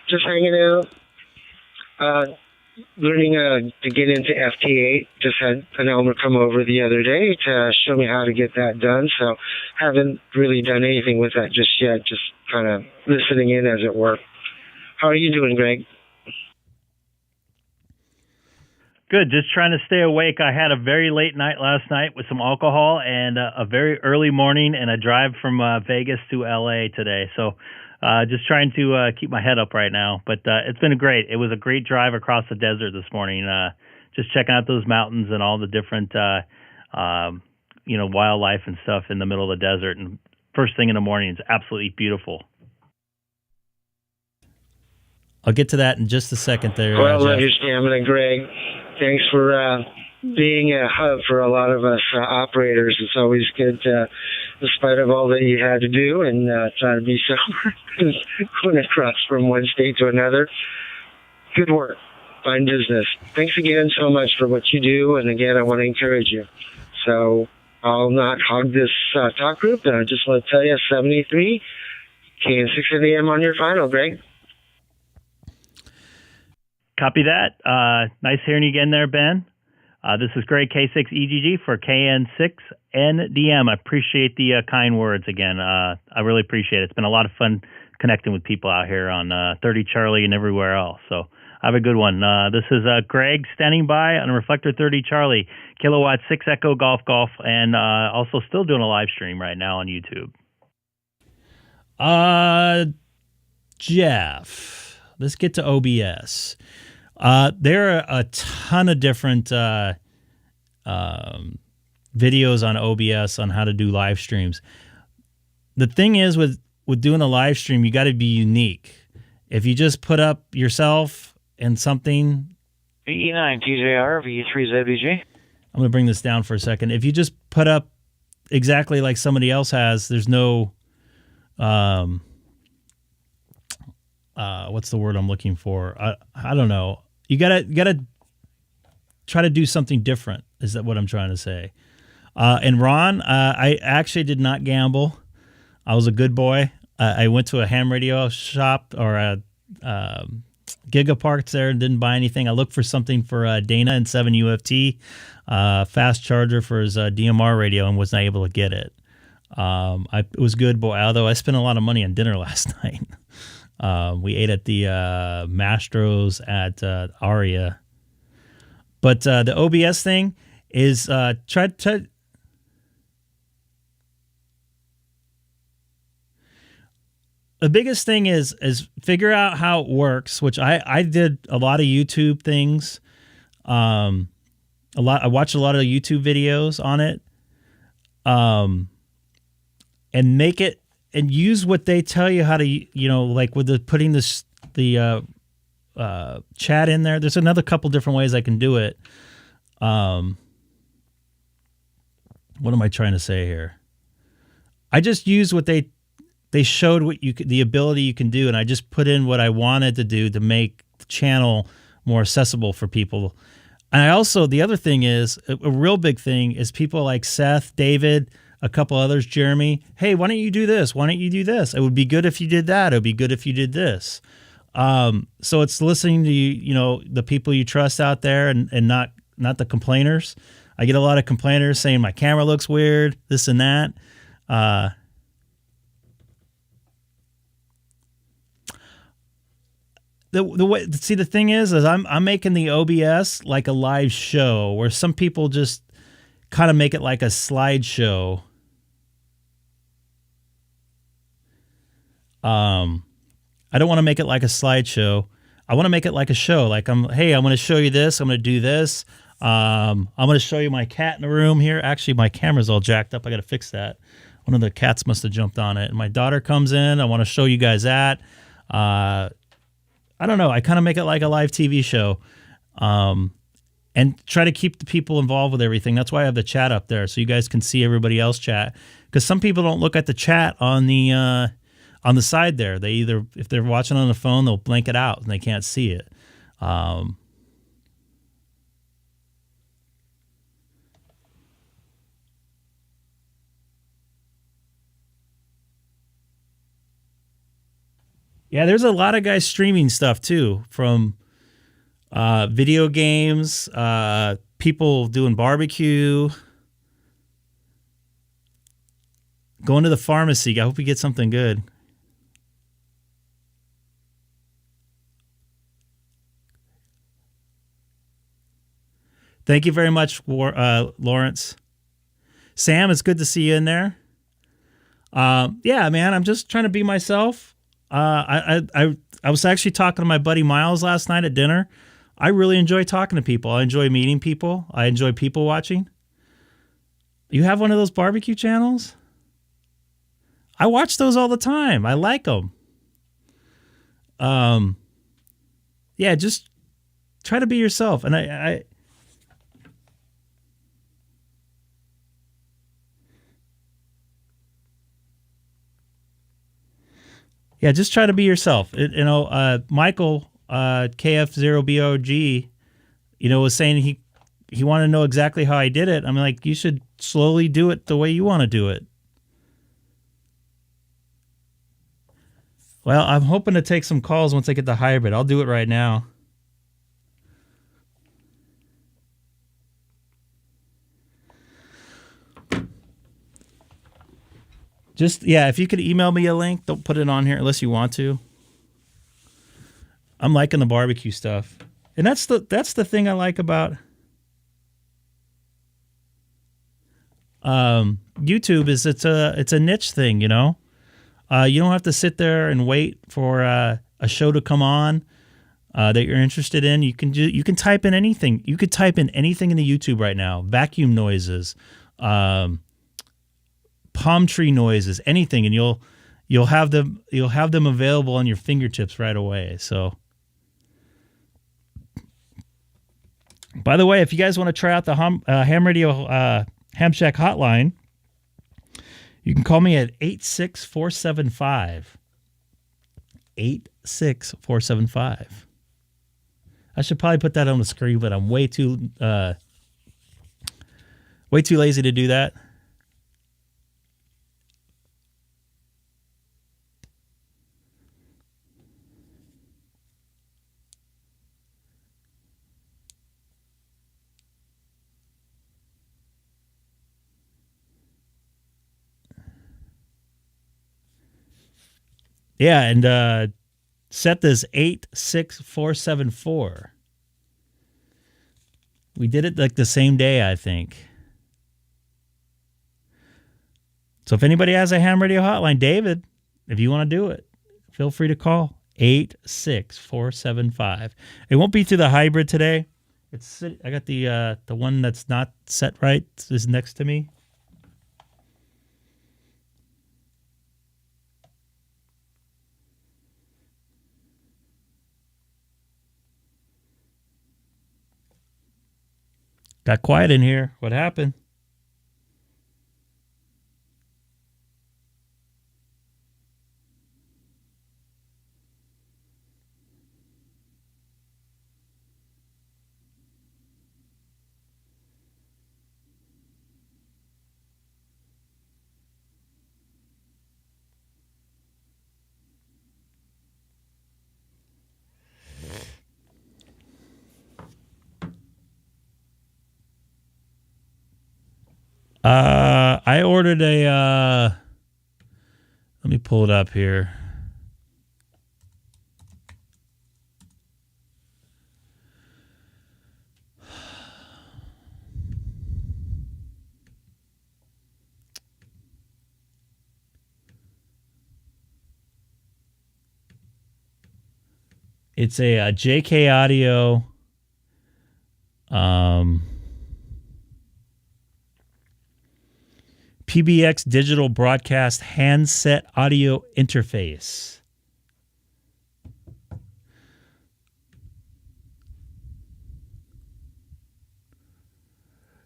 Speaker 2: Just hanging out. Learning to get into FT8. Just had an Elmer come over the other day to show me how to get that done, so haven't really done anything with that just yet. Just kind of listening in, as it were. How are you doing, Greg?
Speaker 3: Good. Just trying to stay awake. I had a very late night last night with some alcohol and a very early morning and a drive from Vegas to LA today. So just trying to keep my head up right now. But it's been great. It was a great drive across the desert this morning. Just checking out those mountains and all the different, wildlife and stuff in the middle of the desert. And first thing in the morning is absolutely beautiful.
Speaker 1: I'll get to that in just a second there.
Speaker 2: Well,
Speaker 1: Jeff.
Speaker 2: understanding, Greg. Thanks for being a hub for a lot of us operators. It's always good, despite of all that you had to do, and try to be sober going across from one state to another. Good work. Fine business. Thanks again so much for what you do, and again, I want to encourage you. So I'll not hog this talk group, and I just want to tell you, 73, KN6NDM on your final, Greg.
Speaker 3: Copy that. Nice hearing you again there, Ben. This is Greg, K6EGG for KN6NDM. I appreciate the kind words again. I really appreciate it. It's been a lot of fun connecting with people out here on 30 Charlie and everywhere else. So have a good one. This is Greg standing by on Reflector 30 Charlie, Kilowatt 6 Echo Golf Golf, and also still doing a live stream right now on YouTube.
Speaker 1: Jeff, let's get to OBS. There are a ton of different videos on OBS on how to do live streams. The thing is with doing a live stream, you got to be unique. If you just put up yourself and something...
Speaker 2: VE9 TJR, VE3 ZBG.
Speaker 1: I'm going to bring this down for a second. If you just put up exactly like somebody else has, there's no... what's the word I'm looking for? I don't know. You gotta try to do something different. Is that what I'm trying to say? And Ron, I actually did not gamble. I was a good boy. I went to a ham radio shop or a Gigaparts there and didn't buy anything. I looked for something for Dana and 7UFT, fast charger for his DMR radio, and was not able to get it. It was good, boy. Although I spent a lot of money on dinner last night. We ate at the Mastro's at Aria. But the OBS thing is try the biggest thing is figure out how it works, which I did a lot of YouTube things. I watched a lot of YouTube videos on it. And make it and use what they tell you how to, like with putting the chat in there. There's another couple different ways I can do it. What am I trying to say here? I just use what they showed what the ability you can do, and I just put in what I wanted to do to make the channel more accessible for people. And I also, the other thing is, a real big thing is people like Seth, David, a couple others, Jeremy. Hey, why don't you do this? Why don't you do this? It would be good if you did that. It would be good if you did this. So it's listening to the people you trust out there, and not the complainers. I get a lot of complainers saying my camera looks weird, this and that. The thing is I'm making the OBS like a live show, where some people just kind of make it like a slideshow. I don't want to make it like a slideshow. I want to make it like a show. Like I'm going to show you this. I'm going to do this. I'm going to show you my cat in the room here. Actually, my camera's all jacked up. I got to fix that. One of the cats must have jumped on it. And my daughter comes in. I want to show you guys that. I don't know. I kind of make it like a live TV show. And try to keep the people involved with everything. That's why I have the chat up there, so you guys can see everybody else chat. Because some people don't look at the chat on the side there. They either, if they're watching on the phone, they'll blank it out and they can't see it. Yeah, there's a lot of guys streaming stuff too, from video games, people doing barbecue, going to the pharmacy. I hope we get something good. Thank you very much, Lawrence. Sam, it's good to see you in there. Yeah, man, I'm just trying to be myself. I was actually talking to my buddy Miles last night at dinner. I really enjoy talking to people. I enjoy meeting people. I enjoy people watching. You have one of those barbecue channels? I watch those all the time. I like them. Yeah, just try to be yourself. And yeah, just try to be yourself. Michael, KF0BOG, was saying he wanted to know exactly how I did it. I'm like, you should slowly do it the way you want to do it. Well, I'm hoping to take some calls once I get the hybrid. I'll do it right now. Just, yeah, if you could email me a link, don't put it on here unless you want to. I'm liking the barbecue stuff. And that's the thing I like about YouTube is it's a niche thing, you don't have to sit there and wait for a show to come on that you're interested in. You can type in anything. You could type in anything in the YouTube right now. Vacuum noises, palm tree noises, anything, and you'll have them available on your fingertips right away. So, by the way, if you guys want to try out the Ham Radio Ham Shack hotline, you can call me at 86475. 86475. I should probably put that on the screen, but I'm way too lazy to do that. Yeah, and set this 86474. We did it like the same day, I think. So if anybody has a ham radio hotline, David, if you want to do it, feel free to call 86475. It won't be to the hybrid today. I got the one that's not set right is next to me. Got quiet in here. What happened? I ordered a, let me pull it up here. It's a JK Audio, PBX digital broadcast handset audio interface.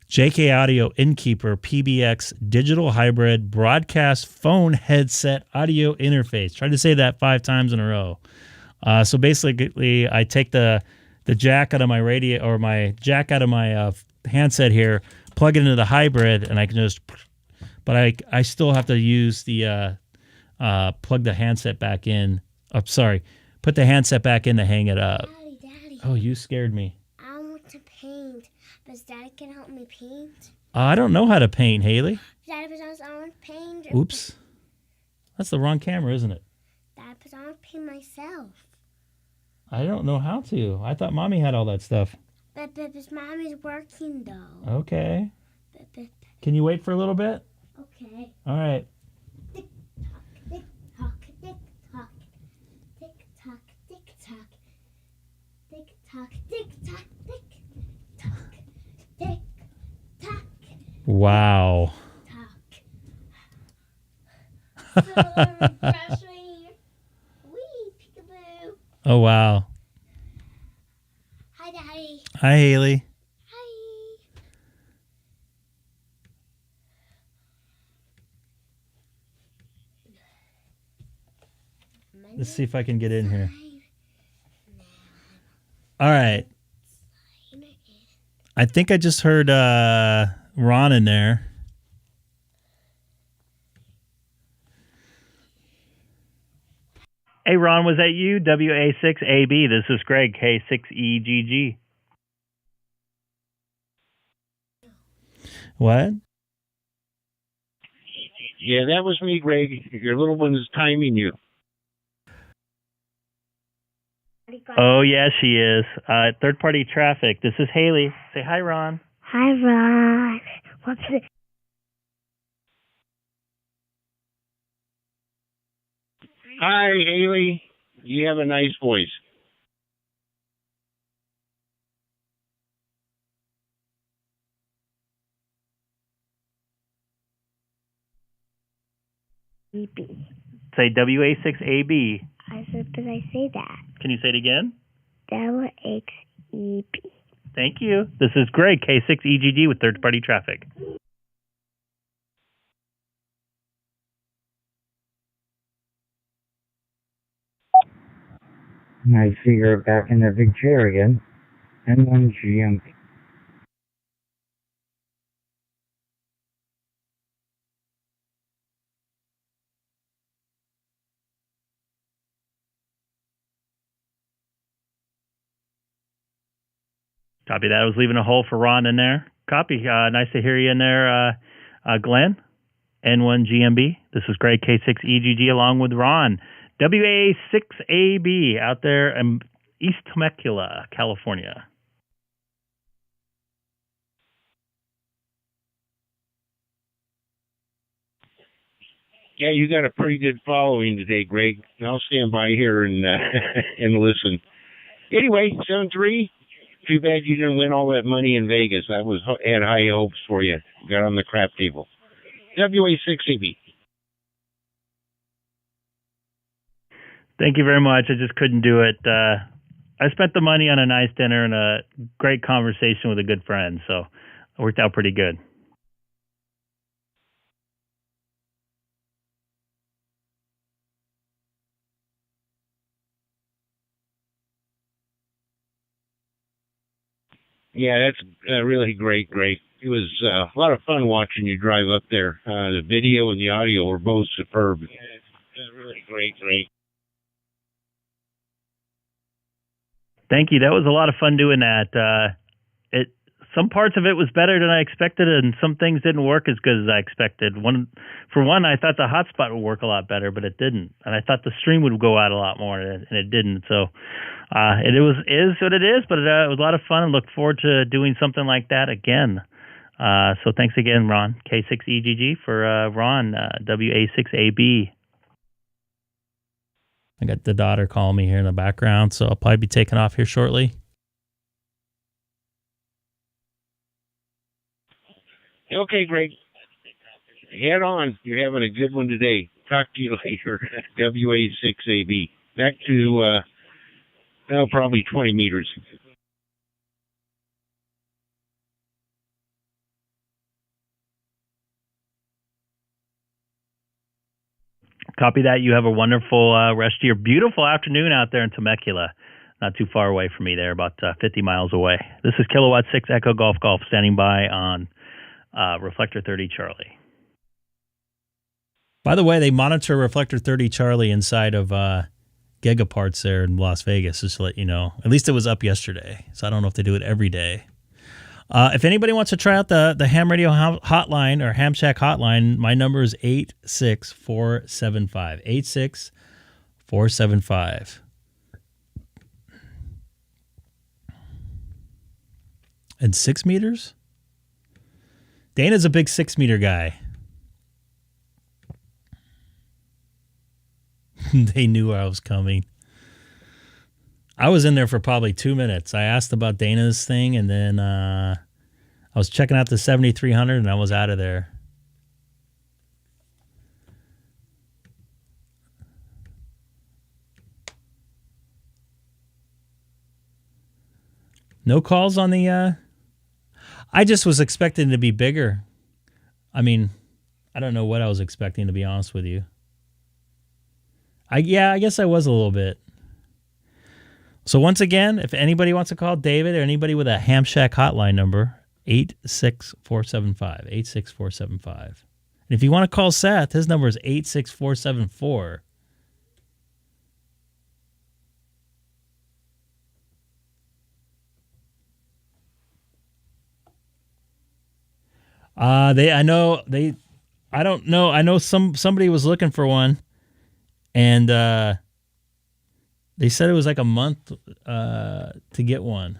Speaker 1: JK Audio Innkeeper PBX digital hybrid broadcast phone headset audio interface. Tried to say that 5 times in a row. So basically, I take the jack out of my radio or my jack out of my handset here, plug it into the hybrid, and I can just. But I still have to use the plug the handset back in. Oh, sorry, put the handset back in to hang it up.
Speaker 7: Daddy.
Speaker 1: Oh, you scared me.
Speaker 7: I want to paint. Does Daddy can help me paint?
Speaker 1: I don't know how to paint, Haley.
Speaker 7: Daddy, but I want to paint.
Speaker 1: Oops, that's the wrong camera, isn't it?
Speaker 7: Daddy, but I want to paint myself.
Speaker 1: I don't know how to. I thought Mommy had all that stuff.
Speaker 7: But Mommy's working though.
Speaker 1: Okay.
Speaker 7: But,
Speaker 1: Can you wait for a little bit?
Speaker 7: okay.
Speaker 1: All right.
Speaker 7: Tick tock, tick tock, tick tock, tick tock, tick tock, tick tock, tick tock, tick tock,
Speaker 1: Wow.
Speaker 7: tock. So refreshing. Wee, peekaboo.
Speaker 1: Oh, wow.
Speaker 7: Hi, Daddy.
Speaker 1: Hi, Haley.
Speaker 7: Hi.
Speaker 1: Let's see if I can get in here. All right. I think I just heard Ron in there.
Speaker 3: Hey, Ron, was that you? WA6AB. This is Greg, K6EGG.
Speaker 1: What?
Speaker 4: Yeah, that was me, Greg. Your little one is timing you.
Speaker 3: Oh, yeah, she is. Third-party traffic. This is Haley. Say hi, Ron.
Speaker 7: Hi, Ron. What's it?
Speaker 4: Hi, Haley. You have a nice voice.
Speaker 7: Creepy.
Speaker 3: Say WA6AB.
Speaker 7: I said, did I say that?
Speaker 3: Can you say it again?
Speaker 7: WXEP.
Speaker 3: Thank you. This is Greg, K6EGG with third-party traffic.
Speaker 4: I see you're back in the big chair again. And one GM.
Speaker 3: Copy that. I was leaving a hole for Ron in there. Copy. Nice to hear you in there, Glenn. N1GMB. This is Greg, K6EGG, along with Ron. WA6AB out there in East Temecula, California.
Speaker 8: Yeah, you got a pretty good following today, Greg. I'll stand by here and and listen. Anyway, 7-3. Too bad you didn't win all that money in Vegas. I had high hopes for you. Got on the crap table. WA6EB.
Speaker 3: Thank you very much. I just couldn't do it. I spent the money on a nice dinner and a great conversation with a good friend, so it worked out pretty good.
Speaker 8: Yeah, that's really great, Greg. It was a lot of fun watching you drive up there. The video and the audio were both superb. Yeah, it's really great.
Speaker 3: Thank you. That was a lot of fun doing that. Some parts of it was better than I expected, and some things didn't work as good as I expected. For one, I thought the hotspot would work a lot better, but it didn't. And I thought the stream would go out a lot more, and it didn't. So it is what it is, but it was a lot of fun, and look forward to doing something like that again. So thanks again, Ron. K6EGG for Ron, WA6AB.
Speaker 1: I got the daughter calling me here in the background, so I'll probably be taking off here shortly.
Speaker 8: Okay, Greg. Head on. You're having a good one today. Talk to you later. WA6AB. Back to, probably 20 meters.
Speaker 3: Copy that. You have a wonderful rest of your beautiful afternoon out there in Temecula. Not too far away from me there, about 50 miles away. This is Kilowatt 6 Echo Golf standing by on Reflector 30 Charlie.
Speaker 1: By the way, they monitor Reflector 30 Charlie inside of Gigaparts there in Las Vegas, just to let you know. At least it was up yesterday, so I don't know if they do it every day. If anybody wants to try out the ham radio hotline or ham shack hotline, my number is 86475. 86475. And 6 meters? Dana's a big 6 meter guy. They knew I was coming. I was in there for probably 2 minutes. I asked about Dana's thing, and then I was checking out the 7300, and I was out of there. No calls on the... I just was expecting it to be bigger. I mean, I don't know what I was expecting, to be honest with you. I guess I was a little bit. So once again, if anybody wants to call David or anybody with a Ham Shack hotline number, 86475. 86475. And if you want to call Seth, his number is 86474. I don't know. I know somebody was looking for one, and they said it was like a month to get one.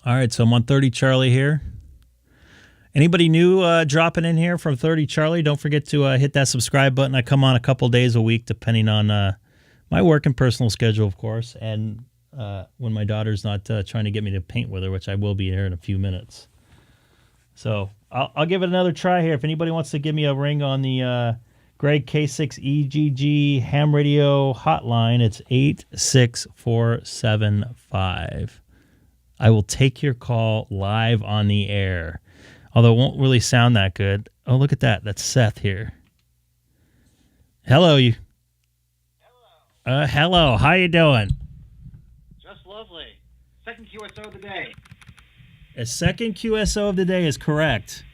Speaker 1: All right, so I'm on 30 Charlie here. Anybody new dropping in here from 30 Charlie, don't forget to hit that subscribe button. I come on a couple days a week, depending on my work and personal schedule, of course, and when my daughter's not trying to get me to paint with her, which I will be here in a few minutes. So I'll give it another try here. If anybody wants to give me a ring on the Greg K6EGG ham radio hotline, it's 86475. I will take your call live on the air. Although it won't really sound that good. Oh, look at that. That's Seth here. Hello, you. Hello. Hello. How you doing?
Speaker 9: Just lovely. Second QSO of the day.
Speaker 1: A second QSO of the day is correct.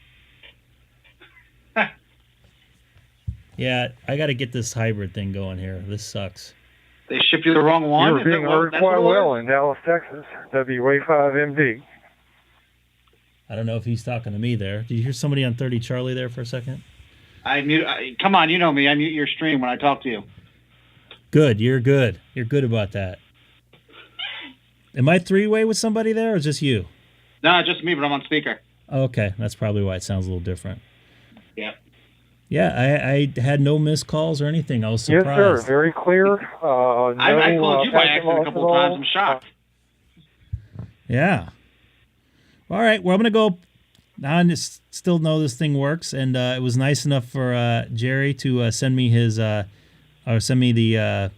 Speaker 1: Yeah, I got to get this hybrid thing going here. This sucks.
Speaker 9: They shipped you the wrong one?
Speaker 6: You're being heard quite well in Dallas, Texas. WA5MD.
Speaker 1: I don't know if he's talking to me there. Did you hear somebody on 30 Charlie there for a second?
Speaker 9: Come on, you know me. I mute your stream when I talk to you.
Speaker 1: Good. You're good. You're good about that. Am I three-way with somebody there or just you?
Speaker 9: No, just me, but I'm on speaker.
Speaker 1: Okay. That's probably why it sounds a little different.
Speaker 9: Yeah.
Speaker 1: Yeah, I had no missed calls or anything. I was surprised.
Speaker 10: Yes, sir. Very clear.
Speaker 9: I called you by accident a couple of times. I'm shocked.
Speaker 1: Yeah. All right. Well, I'm going to go. I still know this thing works, and it was nice enough for Jerry to send me his or send me the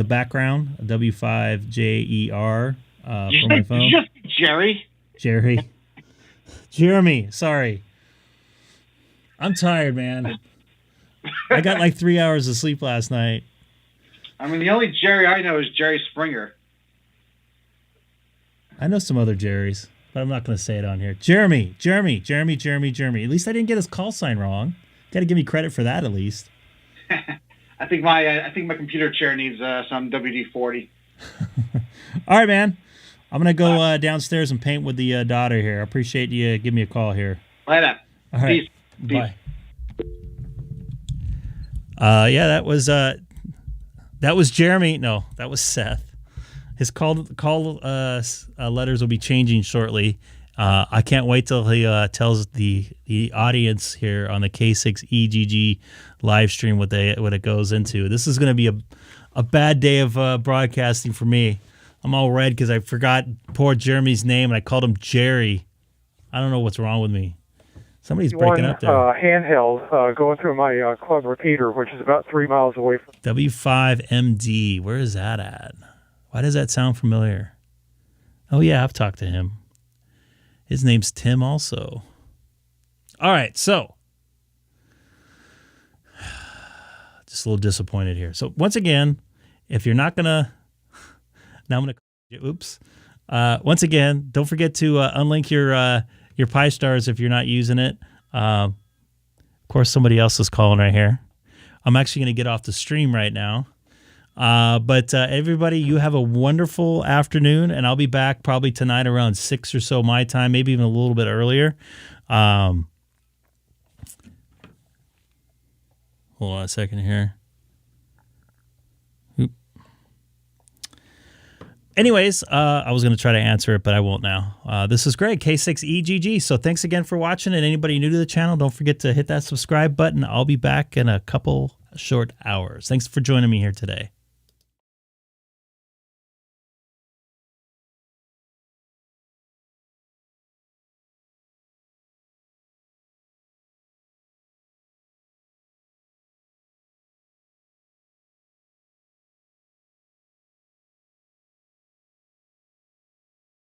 Speaker 1: background W5JER for my phone.
Speaker 9: Just Jerry.
Speaker 1: Jeremy. Sorry. I'm tired, man. I got like 3 hours of sleep last night.
Speaker 9: I mean, the only Jerry I know is Jerry Springer.
Speaker 1: I know some other Jerrys, but I'm not going to say it on here. Jeremy. At least I didn't get his call sign wrong. Got to give me credit for that at least.
Speaker 9: I think my computer chair needs some WD-40.
Speaker 1: All right, man. I'm going to go downstairs and paint with the daughter here. I appreciate you giving me a call here.
Speaker 9: Later.
Speaker 1: All right.
Speaker 9: Peace.
Speaker 1: Bye. Yeah, that was Jeremy. No, that was Seth. His call letters will be changing shortly. I can't wait till he tells the audience here on the K6EGG live stream what it goes into. This is going to be a bad day of broadcasting for me. I'm all red because I forgot poor Jeremy's name and I called him Jerry. I don't know what's wrong with me. Somebody's breaking up there.
Speaker 10: Handheld going through my club repeater, which is about 3 miles away from.
Speaker 1: W5MD. Where is that at? Why does that sound familiar? Oh, yeah, I've talked to him. His name's Tim also. All right, so. Just a little disappointed here. So, once again, if you're not going to. Now I'm going to. Oops. Once again, don't forget to unlink your Pi Stars if you're not using it. Of course, somebody else is calling right here. I'm actually going to get off the stream right now. But everybody, you have a wonderful afternoon, and I'll be back probably tonight around 6 or so my time, maybe even a little bit earlier. Hold on a second here. Oop. Anyways, I was going to try to answer it, but I won't now. This is Greg, K6EGG. So thanks again for watching, and anybody new to the channel, don't forget to hit that subscribe button. I'll be back in a couple short hours. Thanks for joining me here today.